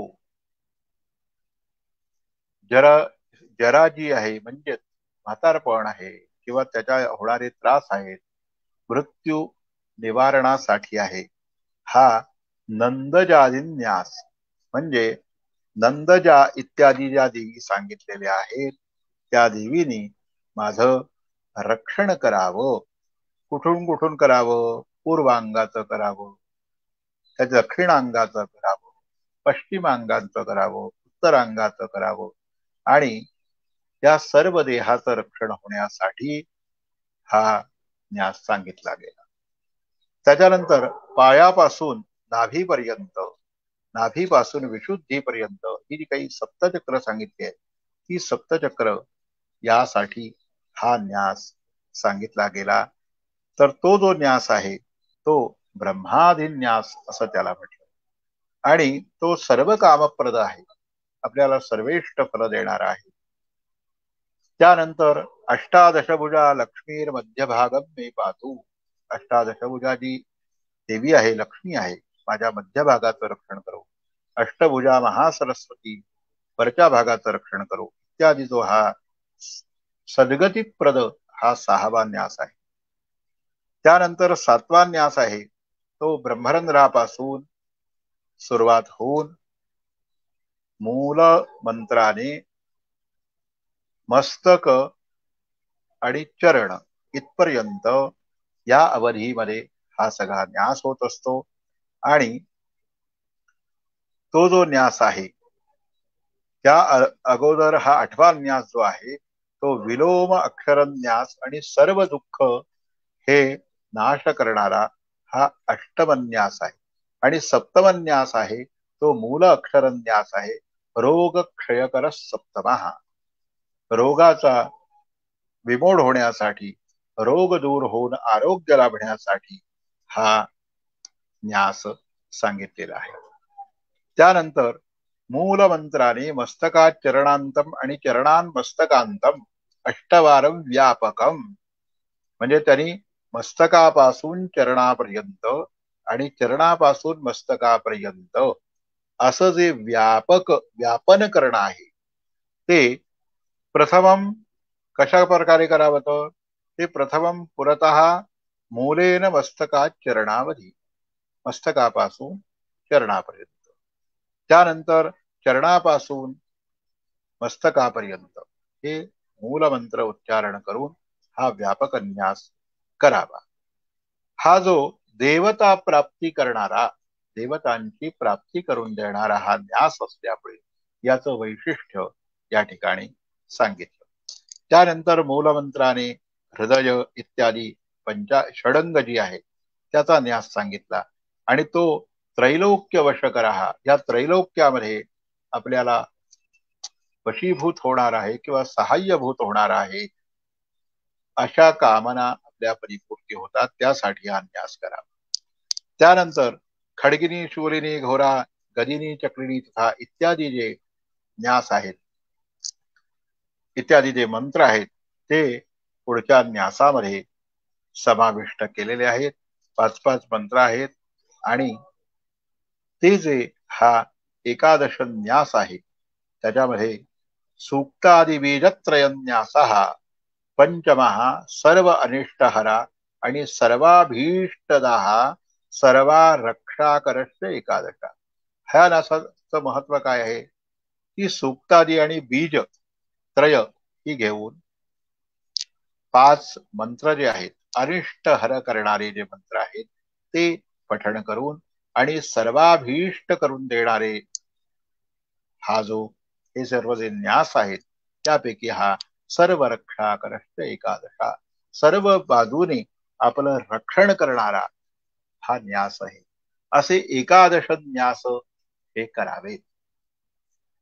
जरा जी आहे म्हणजे म्हातारपण आहे किंवा त्याच्या होणारे त्रास आहेत मृत्यू निवारणासाठी आहे हा नंदजादी न्यास. म्हणजे नंदजा इत्यादी ज्या देवी सांगितलेल्या आहेत त्या देवीनी माझं रक्षण करावं. कुठून कुठून करावं? पूर्वांगाचं करावं, त्या दक्षिणांगाचं करावं, पश्चिमांगाचं करावं, उत्तरांगाचं करावं आणि या सर्व देहाचं रक्षण होण्यासाठी हा न्यास सांगितला गेला. त्याच्यानंतर पायापासून नाभीपर्यंत, नाभीपासून विशुद्धीपर्यंत ही जी काही सप्तचक्र सांगितली आहे ती सप्तचक्र यासाठी हा न्यास सांगितला गेला. तर तो जो न्यास आहे तो ब्रह्मादिन्यास असं त्याला म्हटलं आणि तो सर्व कामप्रद आहे, आपल्याला सर्वेष्ट फल देणारा आहे. त्यानंतर अष्टादशभुजा लक्ष्मीर मध्यभागम मे पातू, अष्टादशभुजा जी देवी आहे लक्ष्मी आहे माझ्या मध्यभागाचं रक्षण करो. अष्टभुजा महासरस्वती वरच्या भागाचं रक्षण करो इत्यादी जो हा सद्गतिप्रद हा सहावा न्यास आहे. त्यानंतर सातवा न्यास आहे तो ब्रह्मरंध्रापासून सुरुवात होऊन मूल मंत्राने मस्तक आणि चरण इथपर्यंत या अवधीमध्ये हा सगळा न्यास होत असतो. आणि तो जो न्यास आहे त्या अगोदर हा आठवा न्यास जो आहे तो विलोम अक्षर न्यास आणि सर्व दुःख हे नाश करणारा हा अष्टमन्यास आहे. आणि सप्तमन्यास आहे तो मूल अक्षर न्यास आहे. रोग क्षयकर सप्तमा, रोगाचा विमोड होण्यासाठी, रोग दूर होऊन आरोग्य लाभण्यासाठी हा न्यास सांगितलेला आहे. त्यानंतर मूल मंत्राने मस्तकात चरणांतम आणि चरणान मस्तकांतम अष्टवारम व्यापकम, म्हणजे त्यांनी मस्तकापासून चरणापर्यंत आणि चरणापासून मस्तकापर्यंत असं जे व्यापक व्यापन करणं आहे ते प्रथमम कशा प्रकारे करावं तर ते प्रथमं पुरतः मूलेन मस्तकात चरणावधी, मस्तकापासून चरणापर्यंत, त्यानंतर चरणापासून मस्तकापर्यंत हे मूलमंत्र उच्चारण करून हा व्यापक न्यास करावा. हा जो देवता प्राप्ती करणारा, देवतांची प्राप्ती करून देणारा हा न्यास असल्यामुळे याचं वैशिष्ट्य या ठिकाणी सांगितलं. त्यानंतर मूलमंत्राने हृदय इत्यादी षडंग जी आहे त्याचा न्यास सांगितला आणि तो त्रैलोक्य वश करा, या त्रैलोक्यामध्ये आपल्याला वशीभूत होणार आहे किंवा सहाय्यभूत होणार आहे, अशा कामना आपल्या परिपूर्ती होतात, त्यासाठी हा न्यास करा. त्यानंतर खडगिनी, शूलिनी, घोरा, गदिनी, चक्रिणी तथा इत्यादी जे न्यास आहेत, इत्यादी जे मंत्र आहेत ते पुढच्या न्यासामध्ये समाविष्ट केलेले आहेत. 5-5 मंत्र आहेत आणि ते जे हा एकादश न्यास आहे त्याच्यामध्ये सूक्तादि बीजत्रय न्यासः पंचमः सर्व अनिष्टहरा आणि सर्वाभीष्टदाः सर्वा रक्षाकरश्च एकादशा. ह्या न्यासाचं महत्व काय आहे की सूक्तादि आणि बीज त्रय ही घेऊन 5 मंत्र जे आहेत, अनिष्ट हर करणारे जे मंत्र आहेत ते पठण करून आणि सर्वाभीष्ट करून देणारे हा जो हे सर्व जे न्यास आहेत त्यापैकी हा सर्व रक्षाकरश्च एकादशा, सर्व बाजूने आपलं रक्षण करणारा हा न्यास आहे. असे एकादश न्यास हे करावेत.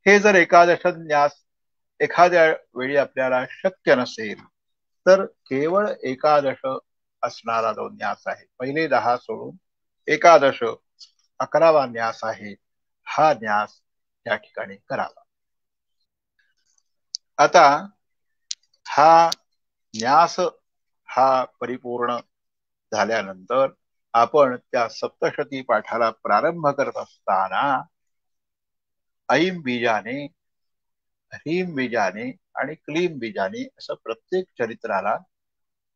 हे जर एकादश न्यास एखाद्या वेळी आपल्याला शक्य नसेल तर केवळ एकादश असणारा जो न्यास आहे, पहिले 10 सोडून एकादश 11वा न्यास आहे, हा न्यास या ठिकाणी करावा. आता हा न्यास हा परिपूर्ण झाल्यानंतर आपण त्या सप्तशती पाठाला प्रारंभ करत असताना ऐं बीजाने, ह्रीं बीजाने आणि क्लीं बीजाने असं प्रत्येक चरित्राला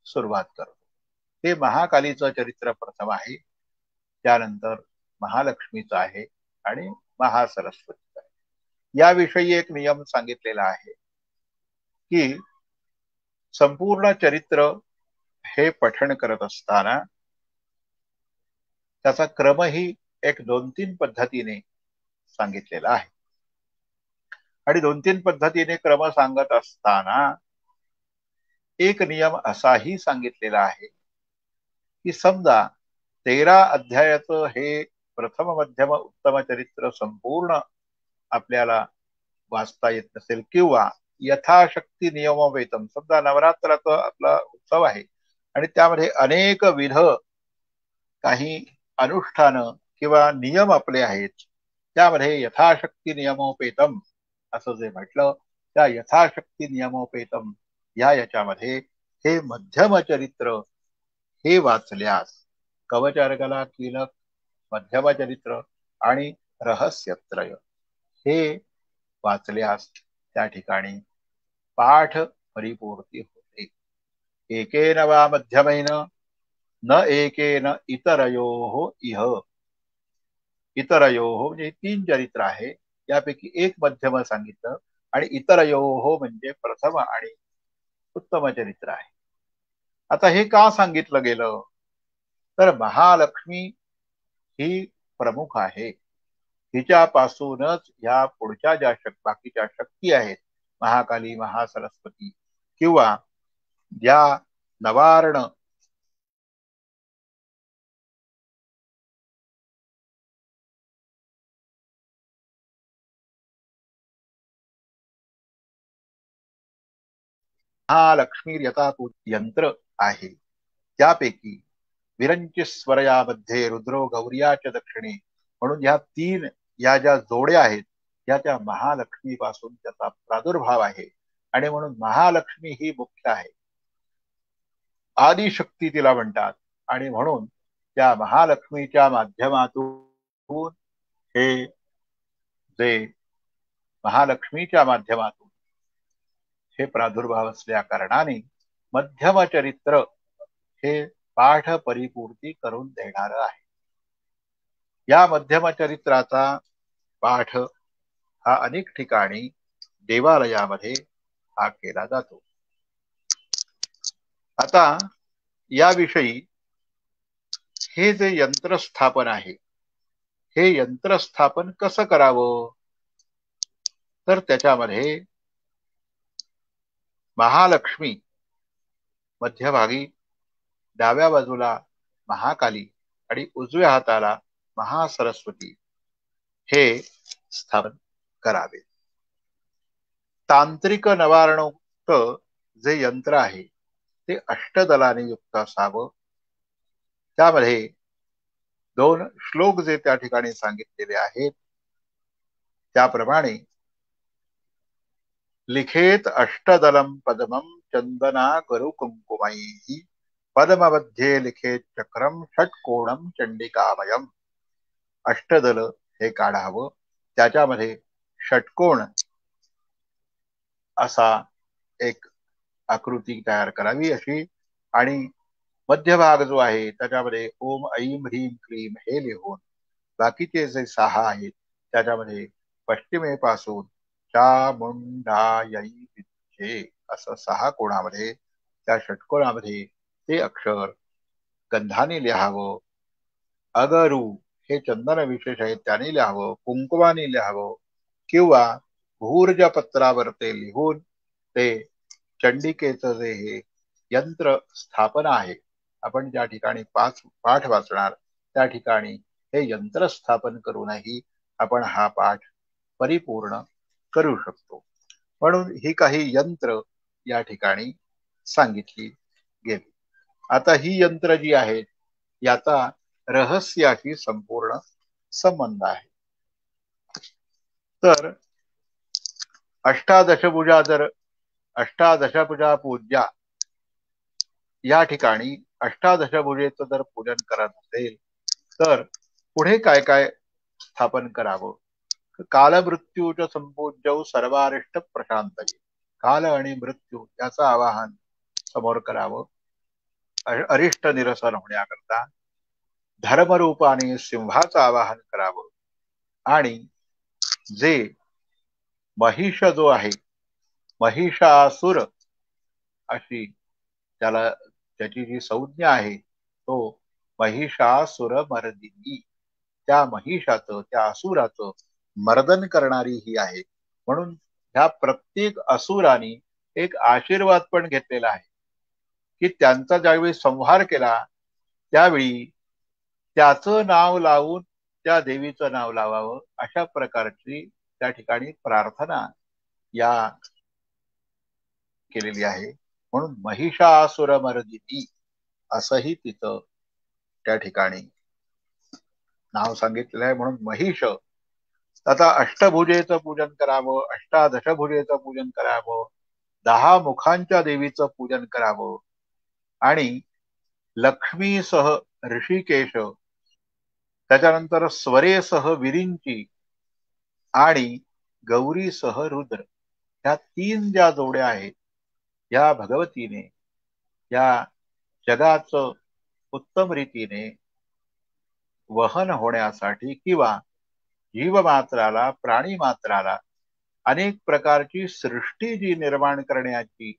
सुरुवात करतो. हे महाकालीचं चरित्र प्रथम आहे, त्यानंतर महालक्ष्मीचं आहे आणि महासरस्वतीचं आहे. याविषयी एक नियम सांगितलेला आहे की संपूर्ण चरित्र हे पठण करत असताना त्याचा क्रमही एक 2-3 पद्धतीने सांगितलेला आहे आणि 2-3 पद्धतीने क्रम सांगत असताना एक नियम असाही सांगितलेला आहे की समजा 13 अध्यायाचं हे प्रथम मध्यम उत्तम चरित्र संपूर्ण आपल्याला वाचता येत नसेल किंवा यथाशक्ती नियमोपेतम, समजा नवरात्राचा आपला उत्सव आहे आणि त्यामध्ये अनेक विध काही अनुष्ठान किंवा नियम आपले आहेत, त्यामध्ये यथाशक्ती नियमोपेतम असं जे म्हटलं, त्या यथाशक्ती नियमोपेतम याच्यामध्ये हे मध्यम चरित्र हे वाचल्यास कवचार्गला, कीलक, मध्यम चरित्र आणि रहस्यत्रय हे वाचल्यास त्या ठिकाणी पाठ परिपूर्ती होते. एकेन वा मध्यमेन न एकेन इतरयोः इह. इतरयोः म्हणजे 3 चरित्र आहे, यापैकी एक मध्यम सांगितलं आणि इतरयोः म्हणजे प्रथम आणि उत्तम चरित्र आहे. आता हे का सांगितलं गेलं तर महालक्ष्मी ही प्रमुख आहे, हिच्यापासूनच ह्या पुढच्या ज्या बाकीच्या शक्ती आहेत, महाकाली, महासरस्वती किंवा ज्या नवारण महालक्ष्मी यथा यंत्र आहे त्यापैकी विरंचिस्वर यामध्ये रुद्रो गौर्याच्या दक्षिणे म्हणून ह्या 3 या ज्या जोड्या आहेत या त्या महालक्ष्मीपासून त्याचा प्रादुर्भाव आहे आणि म्हणून महालक्ष्मी ही मुख्य आहे, आदिशक्ती तिला म्हणतात आणि म्हणून त्या महालक्ष्मीच्या माध्यमातून हे जे महालक्ष्मीच्या माध्यमातून हे प्रादुर्भाव असल्या कारणाने मध्यम चरित्र हे पाठ परिपूर्ती करून देणार आहे. या मध्यम चरित्राचा पाठ हा अनेक ठिकाणी देवालयामध्ये हा केला जातो. आता याविषयी हे जे यंत्रस्थापन आहे, हे यंत्रस्थापन कसं करावं, तर त्याच्यामध्ये महालक्ष्मी मध्यभागी, डाव्या बाजूला महाकाली आणि उजव्या हाताला महासरस्वती हे स्थापन करावे. तांत्रिक निवारणोक्त जे यंत्र आहे ते अष्टदलाने युक्त असावं. त्यामध्ये 2 श्लोक जे त्या ठिकाणी सांगितलेले आहेत त्याप्रमाणे लिखेत अष्टदलम पद्मम चंदना गरु कुंकुमैः पद्ममध्ये लिखेत चक्रम षटकोणम चंडिकामयम. अष्टदल हे काढावं, त्याच्यामध्ये षटकोण असा एक आकृती तयार करावी अशी, आणि मध्यभाग जो आहे त्याच्यामध्ये ओम ऐम ह्रीम क्लीम हे लिहून बाकीचे जे 6 आहेत त्याच्यामध्ये पश्चिमेपासून चामुंडायै विद्ये असं 6 कोणामध्ये त्या षटकोणामध्ये ते अक्षर गंधाने लिहावं. अगरू हे चंदन विशेष आहे त्याने लिहावं, कुंकुमाने लिहावं, किंवा भूर्ज पत्रावर ते लिहून ते चंडिकेचं जे हे यंत्र स्थापना आहे, आपण ज्या ठिकाणी पाठ वाचणार त्या ठिकाणी हे यंत्र स्थापन करूनही आपण हा पाठ परिपूर्ण करू शकतो. म्हणून ही काही यंत्र या ठिकाणी सांगितली गेली. आता ही यंत्र जी आहेत याचा रहस्याशी संपूर्ण संबंध आहे. तर अष्टादशभुजा जर अष्टादशभुजा पूज्या या ठिकाणी अष्टादशभुजेचं जर पूजन करत असेल तर पुढे काय काय स्थापन करावं. कालमृत्यूच संपूज्यौ सर्वारिष्ट प्रशांत. काल आणि मृत्यू याचं आवाहन समोर करावं अरिष्ट निरसन होण्याकरता. धर्मरूपाने सिंहाचं आवाहन करावं, आणि जे महिष जो आहे महिषासुर अशी त्याला त्याची जी संज्ञा आहे तो महिषासुर मर्दिनी, त्या महिषाचं त्या असुराचं मर्दन करणारी ही आहे. म्हणून ह्या प्रत्येक असुरानी एक आशीर्वाद पण घेतलेला आहे की त्यांचा ज्यावेळी संहार केला त्यावेळी त्याचं नाव लावून त्या देवीचं नाव लावावं, अशा प्रकारची त्या ठिकाणी प्रार्थना या केलेली आहे. म्हणून महिषासुरमर्दिनी असंही तिचं त्या ठिकाणी नाव सांगितलेलं आहे. म्हणून महिष. आता अष्टभुजेचं पूजन करावं, अष्टादशभुजेचं पूजन करावं, 10 मुखांच्या देवीचं पूजन करावं, आणि लक्ष्मीसह ऋषिकेश, त्याच्यानंतर स्वरेसह विरिंची आणि गौरीसह रुद्र, ह्या 3 ज्या जोड्या आहेत या भगवतीने या जगाचं उत्तम रीतीने वहन होण्यासाठी किंवा जीवमात्राला प्राणी मात्राला अनेक प्रकारची सृष्टी जी निर्माण करण्याची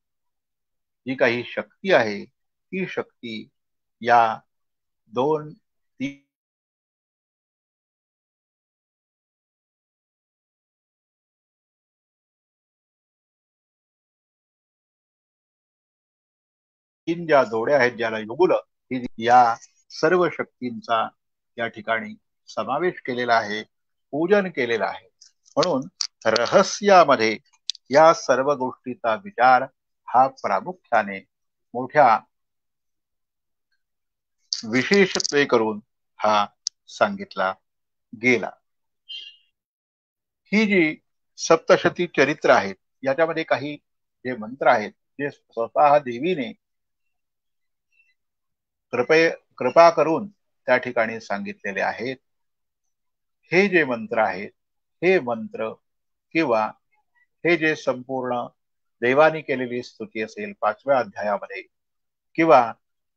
जी काही शक्ती आहे ती शक्ती या 2-3 ज्या जोड्या आहेत ज्याला युगुल, या सर्व शक्तींचा या ठिकाणी समावेश केलेला आहे, पूजन केलेलं आहे. म्हणून रहस्यामध्ये या सर्व गोष्टीचा विचार हा प्रामुख्याने मोठ्या विशेषत्वे करून हा सांगितला गेला. ही जी सप्तशती चरित्र आहेत याच्यामध्ये काही जे मंत्र आहेत जे स्वतः देवीने कृपा करून त्या ठिकाणी सांगितलेले आहेत. हे जे मंत्र आहेत हे मंत्र किंवा हे जे संपूर्ण देवानी केलेली स्तुती असेल 5व्या अध्यायामध्ये, किंवा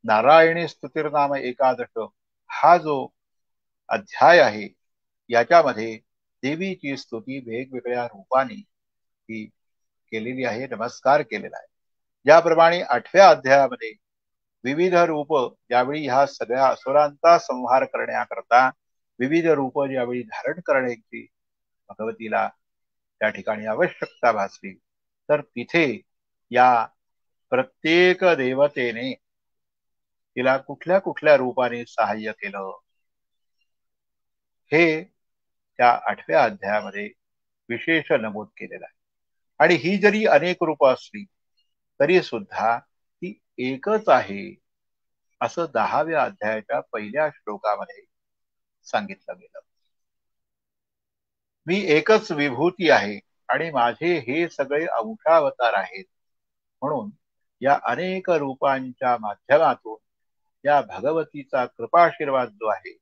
नारायणी स्तुतिर्नाम एकादश हा जो अध्याय आहे, याच्यामध्ये देवीची स्तुती वेगवेगळ्या रूपाने ही केलेली आहे, नमस्कार केलेला आहे. ज्याप्रमाणे 8व्या अध्यायामध्ये विविध रूप ज्यावेळी ह्या सगळ्या असुरांचा संहार करण्याकरता विविध रूप ज्यावेळी धारण करण्याची भगवतीला त्या ठिकाणी आवश्यकता भासली, तर तिथे या प्रत्येक देवतेने तिला कुठल्या कुठल्या रूपाने सहाय्य केलं, हे त्या 8व्या अध्यायामध्ये विशेष नमूद केलेलं आहे. आणि ही जरी अनेक रूप असली तरी सुद्धा ती एकच आहे असं 10व्या अध्यायाच्या पहिल्या श्लोकामध्ये सांगितलं गेलं. मी एकच विभूती आहे आणि माझे हे सगळे अंशावतार आहेत, म्हणून या अनेक रूपांच्या माध्यमातून या भगवतीचा कृपाशीर्वाद जो आहे,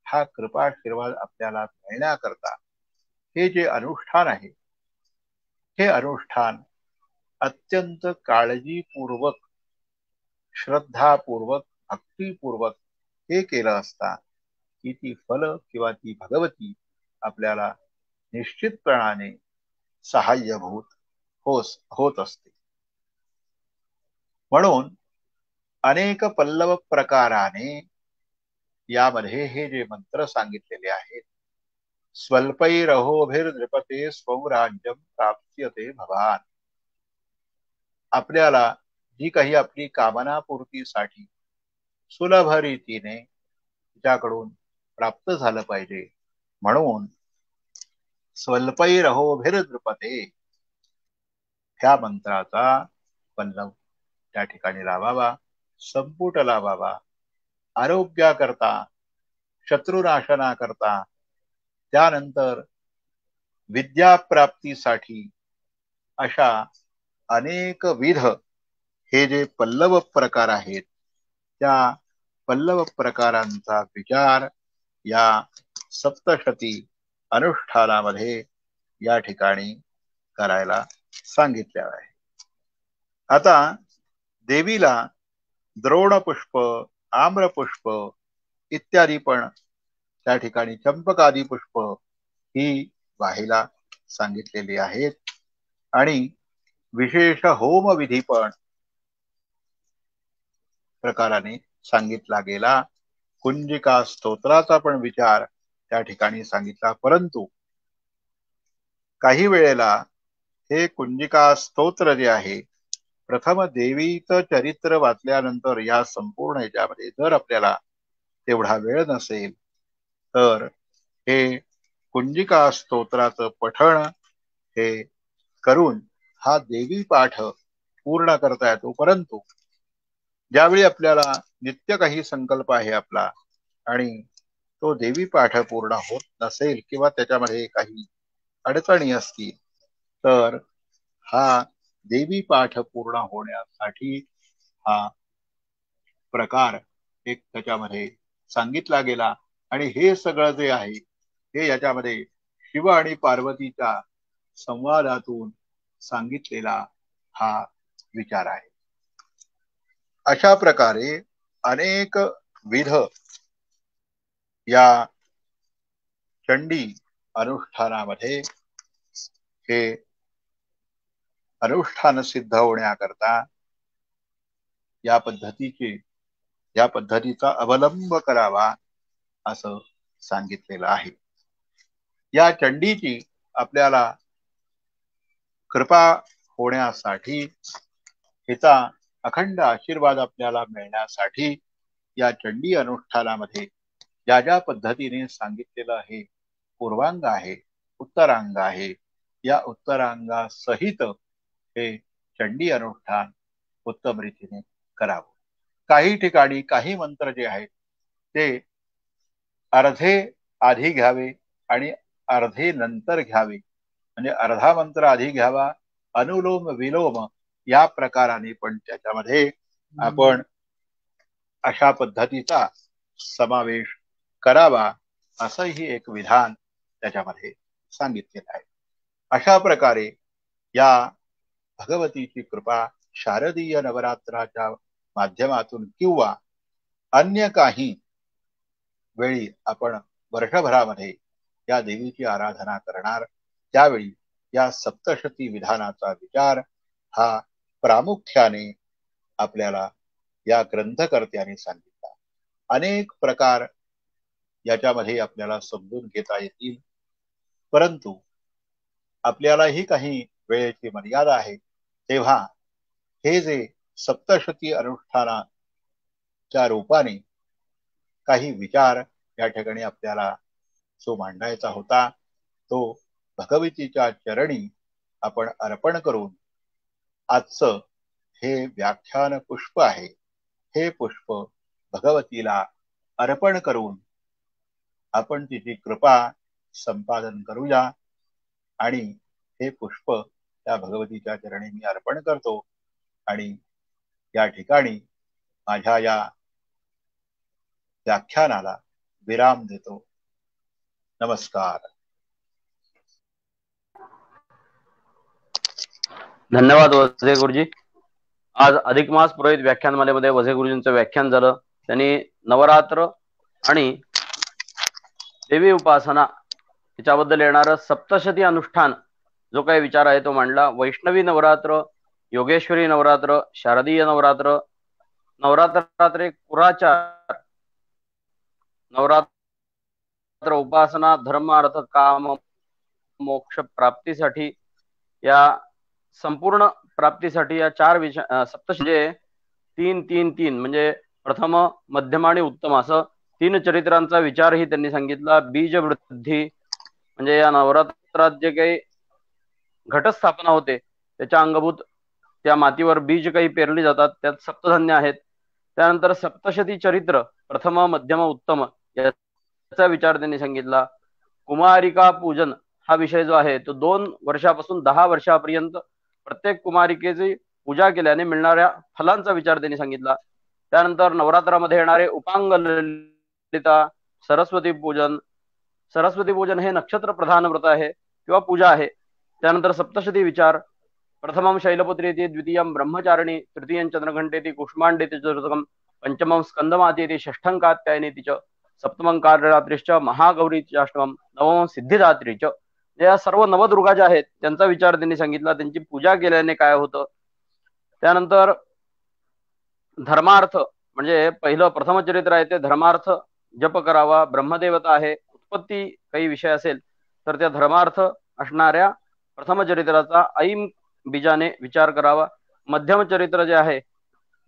हा कृपाशीर्वाद आपल्याला मिळण्याकरता हे जे अनुष्ठान आहे, हे अनुष्ठान अत्यंत काळजीपूर्वक, श्रद्धापूर्वक, भक्तीपूर्वक हे केलं असता की ती फल किंवा ती भगवती आपल्याला निश्चितपणाने सहाय्यभूत होत असते. म्हणून अनेक पल्लव प्रकाराने यामध्ये हे जे मंत्र सांगितलेले आहेत, स्वल्पैरहोभिर्नृपते स्वराज्यम प्राप्त्यते भवान, आपल्याला जी काही आपली कामना पूर्तीसाठी सुलभ रीतीने तिच्याकडून प्राप्त झालं पाहिजे, म्हणून स्वल्पैरहोभिर्नृपते ह्या मंत्राचा पल्लव त्या ठिकाणी लावावा, संपुट लावावा. आरोग्याकरता, शत्रुनाशनाकरता, त्यानंतर विद्याप्राप्तीसाठी अशा अनेक विध हे जे पल्लव प्रकार आहेत, त्या पल्लव प्रकारांचा विचार या सप्तशती अनुष्ठानामध्ये या ठिकाणी करायला सांगितले आहे. आता देवीला द्रोणपुष्प, आम्रपुष्प इत्यादी पण त्या ठिकाणी चंपकादी पुष्प ही वाहायला सांगितलेली आहेत. आणि विशेष होमविधी पण प्रकाराने सांगितला गेला. कुंजिका स्तोत्राचा पण विचार त्या ठिकाणी सांगितला. परंतु काही वेळेला हे कुंजिका स्तोत्र जे आहे, प्रथम देवीचं चरित्र वाचल्यानंतर या संपूर्ण ह्याच्यामध्ये जर आपल्याला तेवढा वेळ नसेल तर हे कुंजिका स्तोत्राचं पठण हे करून हा देवी पाठ पूर्ण करता येतो. परंतु ज्यावेळी आपल्याला नित्य काही संकल्प आहे आपला आणि तो देवी पाठ पूर्ण होत नसेल किंवा त्याच्यामध्ये काही अडचणी असतील, तर हा देवी पाठ पूर्ण होण्यासाठी हा प्रकार एक त्याच्यामध्ये सांगितला गेला. आणि हे सगळं जे आहे हे याच्यामध्ये शिव आणि पार्वतीच्या संवादातून सांगितलेला हा विचार आहे. अशा प्रकारे अनेक विध या चंडी अनुष्ठानामध्ये हे अनुष्ठान सिद्ध होण्याकरता या पद्धतीचा अवलंब करावा असं सांगितलेलं आहे. या चंडीची आपल्याला कृपा होण्यासाठी, हिचा अखंड आशीर्वाद आपल्याला मिळण्यासाठी या चंडी अनुष्ठानामध्ये ज्या ज्या पद्धतीने सांगितलेलं आहे, पूर्वांग आहे, उत्तरांग आहे, या उत्तरांगासहित हे चंडी अनुष्ठान उत्तम रीतीने करावं. काही ठिकाणी काही मंत्र जे आहेत ते अर्धे आधी घ्यावे आणि अर्धे नंतर घ्यावे. म्हणजे अर्धा मंत्र आधी घ्यावा, अनुलोम विलोम या प्रकाराने पण त्याच्यामध्ये आपण अशा पद्धतीचा समावेश करावा, असंही एक विधान त्याच्यामध्ये सांगितलेलं आहे. अशा प्रकारे या भगवतीची कृपा शारदीय नवरात्राच्या माध्यमातून किंवा अन्य काही वेळी आपण वर्षभरामध्ये या देवीची आराधना करणार, त्यावेळी या सप्तशती विधानाचा विचार हा प्रामुख्याने आपल्याला या ग्रंथकर्त्याने सांगितला. अनेक प्रकार याच्यामध्ये आपल्याला समजून घेता येतील, परंतु आपल्यालाही काही वेळेची मर्यादा आहे, तेव्हा हे जे सप्तशती अनुष्ठानाच्या रूपाने काही विचार या ठिकाणी आपल्याला जो मांडायचा होता तो भगवतीच्या चरणी आपण अर्पण करून आजचं हे व्याख्यान पुष्प आहे, हे पुष्प भगवतीला अर्पण करून आपण तिची कृपा संपादन करूया. आणि हे पुष्प त्या भगवतीच्या चरणी मी अर्पण करतो आणि या ठिकाणी माझ्या या व्याख्यानाला विराम देतो. नमस्कार. धन्यवाद वझे गुरुजी. आज अधिक मास पुरोहित व्याख्यानमालेमध्ये वझे गुरुजींचं व्याख्यान झालं. त्यांनी नवरात्र आणि देवी उपासना याच्याबद्दल येणारं सप्तशती अनुष्ठान जो काही विचार आहे तो मांडला. वैष्णवी नवरात्र, योगेश्वरी नवरात्र, शारदीय नवरात्र, नवरात्रात कुराचार, नवरात्र उपासना, धर्म, अर्थ, काम, मोक्ष प्राप्तीसाठी, या संपूर्ण प्राप्तीसाठी या चार सप्तशती 3-3-3 म्हणजे प्रथम, मध्यम आणि उत्तम असं 3 चरित्रांचा विचारही त्यांनी सांगितला. बीज वृद्धी म्हणजे या नवरात्रात जे काही घटस्थापना होते त्याच्या अंगभूत त्या मातीवर बीज काही पेरली जातात, त्यात सप्तधान्य आहेत. त्यानंतर सप्तशती चरित्र प्रथम, मध्यम, उत्तम याचा विचार त्यांनी सांगितला. कुमारिका पूजन हा विषय जो आहे तो 2 वर्षापासून 10 वर्षापर्यंत प्रत्येक कुमारिकेची पूजा केल्याने मिळणाऱ्या फलांचा विचार त्यांनी सांगितला. त्यानंतर नवरात्रामध्ये येणारे उपांग ललिता, सरस्वती पूजन. सरस्वती पूजन हे नक्षत्र प्रधान व्रत आहे किंवा पूजा आहे. त्यानंतर सप्तशती विचार, प्रथमं शैलपुत्रेति, द्वितीयं ब्रह्मचारिणी, तृतीयं चंद्रघंटेति, कुष्मांडेति, चतुर्थं पंचमं स्कंदमातेति, षष्ठं कात्यायनीति च, सप्तमं कालरात्रीश्च, महागौरीति, अष्टमं नवमं सिद्धिदात्रीच. या सर्व नवदुर्गा ज्या आहेत त्यांचा विचार त्यांनी सांगितला, त्यांची पूजा केल्याने काय होतं. त्यानंतर धर्मार्थ म्हणजे पहिलं प्रथम चरित्र आहे ते धर्मार्थ जप करावा. ब्रह्मदेवता आहे, उत्पत्ती काही विषय असेल तर त्या धर्मार्थ असणाऱ्या प्रथम चरित्राचा ऐम बीजाने विचार करावा. मध्यम चरित्र जे आहे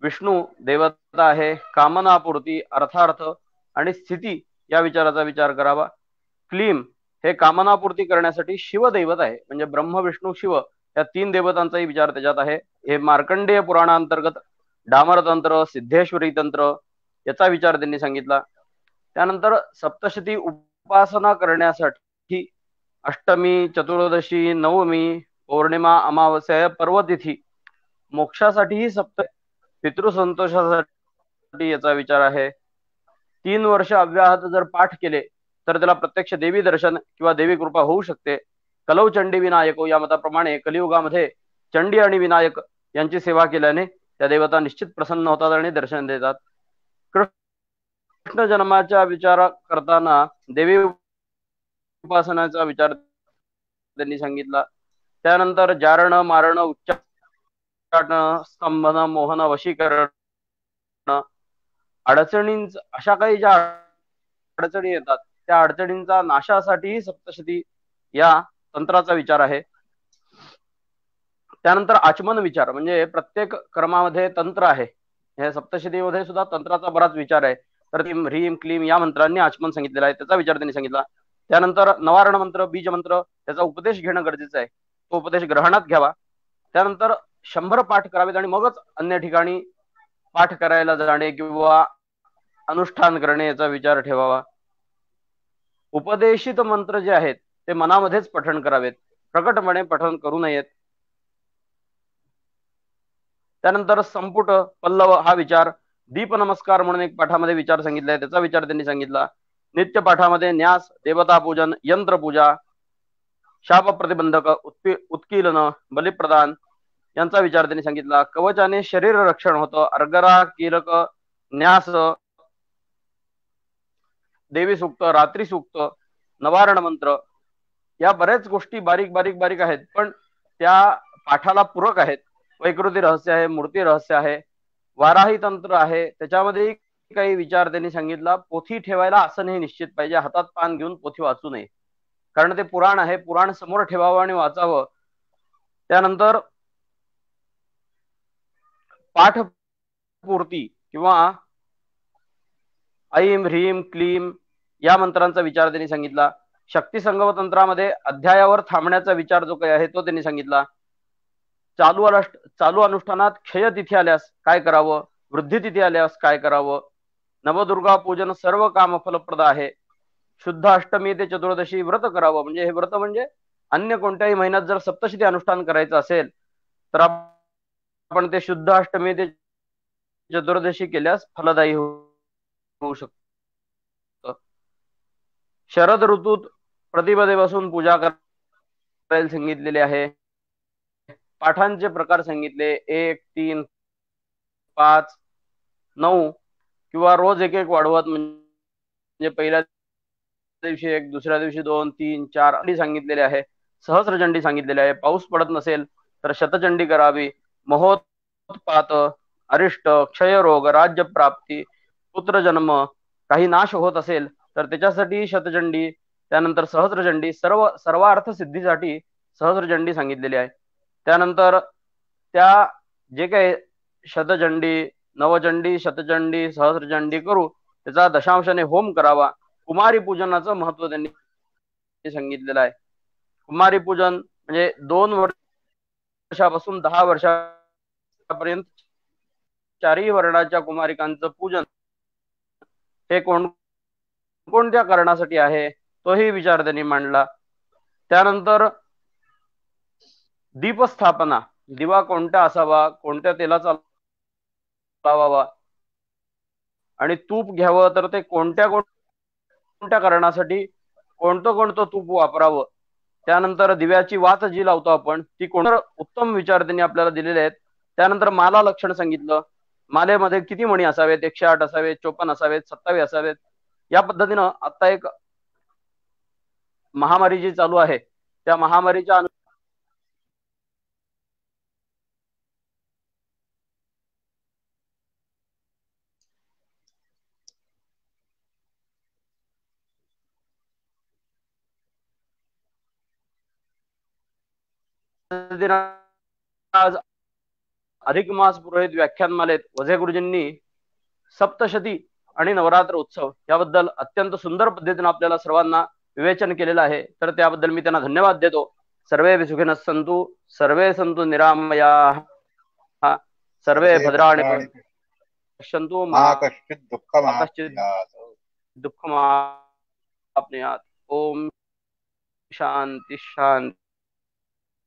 विष्णू देवता आहे, कामनापूर्ती, अर्थार्थ आणि स्थिती या विचाराचा विचार करावा. क्लीम हे कामनापूर्ती करण्यासाठी शिवदैवत आहे, म्हणजे ब्रह्म, विष्णू, शिव या 3 देवतांचाही विचार त्याच्यात आहे. हे मार्कंडेय पुराणांतर्गत डामर तंत्र, सिद्धेश्वरी तंत्र याचा विचार त्यांनी सांगितला. त्यानंतर सप्तशती उपासना करण्यासाठी अष्टमी, चतुर्दशी, नवमी, पौर्णिमा, अमावस्या, पर्वतिथी, मोक्षासाठीही सप्त, पितृसंतोषासाठी याचा विचार आहे. 3 वर्ष अव्याहत जर पाठ केले तर त्याला प्रत्यक्ष देवी दर्शन किंवा देवी कृपा होऊ शकते. कलौ चंडी विनायको या मताप्रमाणे कलियुगामध्ये चंडी आणि विनायक यांची सेवा केल्याने त्या देवता निश्चित प्रसन्न होतात आणि दर्शन देतात. कृष्ण जन्माच्या विचार करताना देवी उपासनाचा विचार त्यांनी सांगितला. त्यानंतर जारण, मारण, उच्चाटन, स्तंभन, मोहन, वशीकरण, अडचणींच अशा काही ज्या अडचणी येतात त्या अडचणींचा नाशासाठीही सप्तशती या तंत्राचा विचार आहे. त्यानंतर आचमन विचार म्हणजे प्रत्येक कर्मामध्ये तंत्र आहे. हे सप्तशतीमध्ये सुद्धा तंत्राचा बराच विचार आहे. तर ती ह्रीम क्लीम या मंत्रांनी आचमन सांगितलेला आहे, त्याचा विचार त्यांनी सांगितला. त्यानंतर नवारण मंत्र, बीज मंत्र त्याचा उपदेश घेणं गरजेचं आहे, तो उपदेश ग्रहणात घ्यावा. त्यानंतर 100 पाठ करावेत आणि मगच अन्य ठिकाणी पाठ करायला जाणे किंवा अनुष्ठान करणे याचा विचार ठेवावा. उपदेशित मंत्र जे आहेत ते मनामध्येच पठण करावेत, प्रकटपणे पठण करू नयेत. त्यानंतर संपुट, पल्लव हा विचार, दीप नमस्कार म्हणून एक पाठामध्ये विचार सांगितलाय, त्याचा विचार त्यांनी सांगितला. नित्य पाठामध्ये न्यास, देवता पूजन, यंत्रपूजा, शाप प्रतिबंधक, उत्कीलन, बलिप्रदान यांचा विचार त्यांनी सांगितला. कवचाने शरीर रक्षण होतं. अर्गरा, कीलक, न्यास, देवी सूक्त, रात्री सूक्त, नवारण मंत्र या बऱ्याच गोष्टी बारीक बारीक बारीक आहेत, पण त्या पाठाला पूरक आहेत. वैकृती रहस्य आहे, मूर्ती रहस्य आहे, वाराही तंत्र आहे. त्याच्यामध्ये काही विचार त्यांनी सांगितला. पोथी ठेवायला आसन हे निश्चित पाहिजे. हातात पान घेऊन पोथी वाचू नये, कारण ते पुराण आहे. पुराण समोर ठेवावं आणि वाचावं. त्यानंतर पाठपूर्ती किंवा ऐम ह्रीम क्लीम या मंत्रांचा विचार त्यांनी सांगितला. शक्ती संगम तंत्रामध्ये अध्यायावर थांबण्याचा विचार जो काही आहे तो त्यांनी सांगितला. चालू अनुष्ठानात क्षय तिथी आल्यास काय करावं, वृद्धी तिथी आल्यास काय करावं, नवदुर्गा पूजन सर्व काम फलप्रद आहे. शुद्ध अष्टमी ते चतुर्दशी व्रत करावं. म्हणजे हे व्रत म्हणजे अन्य कोणत्याही महिन्यात जर सप्तशती अनुष्ठान करायचं असेल तर आपण ते शुद्ध अष्टमी ते चतुर्दशी केल्यास फलदायी होऊ शकतं. शरद ऋतूत प्रतिपदेपासून पूजा करायला सांगितलेले आहे. पाठांचे प्रकार सांगितले 1, 3, 5, 9 किंवा रोज एक एक वाढवत. म्हणजे पहिल्या दिवशी 1, दुसऱ्या दिवशी 2, 3, 4 सांगितलेले आहे. सहस्रचंडी सांगितलेले आहे. पाऊस पडत नसेल तर शतचंडी करावी. महोत्पात, अरिष्ट, क्षयरोग, राज्य प्राप्ती, पुत्र जन्म काही नाश होत असेल तर त्याच्यासाठी शतचंडी, त्यानंतर सहस्रचंडी, सर्वार्थ सिद्धीसाठी सहस्रचंडी सांगितलेली आहे. त्यानंतर त्या जे काही शतचंडी, नवचंडी, शतचंडी, सहस्रचंडी करू त्याचा दशांशाने होम करावा. कुमारी पूजनाचं महत्व त्यांनी सांगितलेलं आहे. कुमारी पूजन म्हणजे 2 वर्षापासून 10 वर्षापर्यंत चारही वर्णाच्या कुमारिकांचं पूजन हे कोणत्या कारणासाठी आहे तोही विचार त्यांनी मांडला. त्यानंतर दीपस्थापना, दिवा कोणता असावा, कोणत्या तेलाचा लावावा आणि तूप घ्यावं तर ते कोणत्या कारणासाठी कोणतं तूप वापरावं. त्यानंतर दिव्याची वात जी लावतो आपण ती उत्तम विचार त्यांनी आपल्याला दिलेले आहेत. त्यानंतर माला लक्षण सांगितलं. मालेमध्ये किती मणी असावेत, 108 असावेत, 54 असावेत, 27 असावेत. या पद्धतीनं आता एक महामारी जी चालू आहे त्या महामारीच्या आज अधिक मास पुरोहित व्याख्यानमालेत वझे गुरुजींनी सप्तशती आणि नवरात्र उत्सव याबद्दल अत्यंत सुंदर पद्धतीने आपल्याला सर्वांना विवेचन केलेलं आहे. तर त्याबद्दल मी त्यांना धन्यवाद देतो. सर्वे सुखिनः सन्तु, सर्वे सन्तु निरामयाः, सर्वे भद्राणि पश्यन्तु मा कश्चित् दुःखमाप्नुयात्. ओम शांति शांति.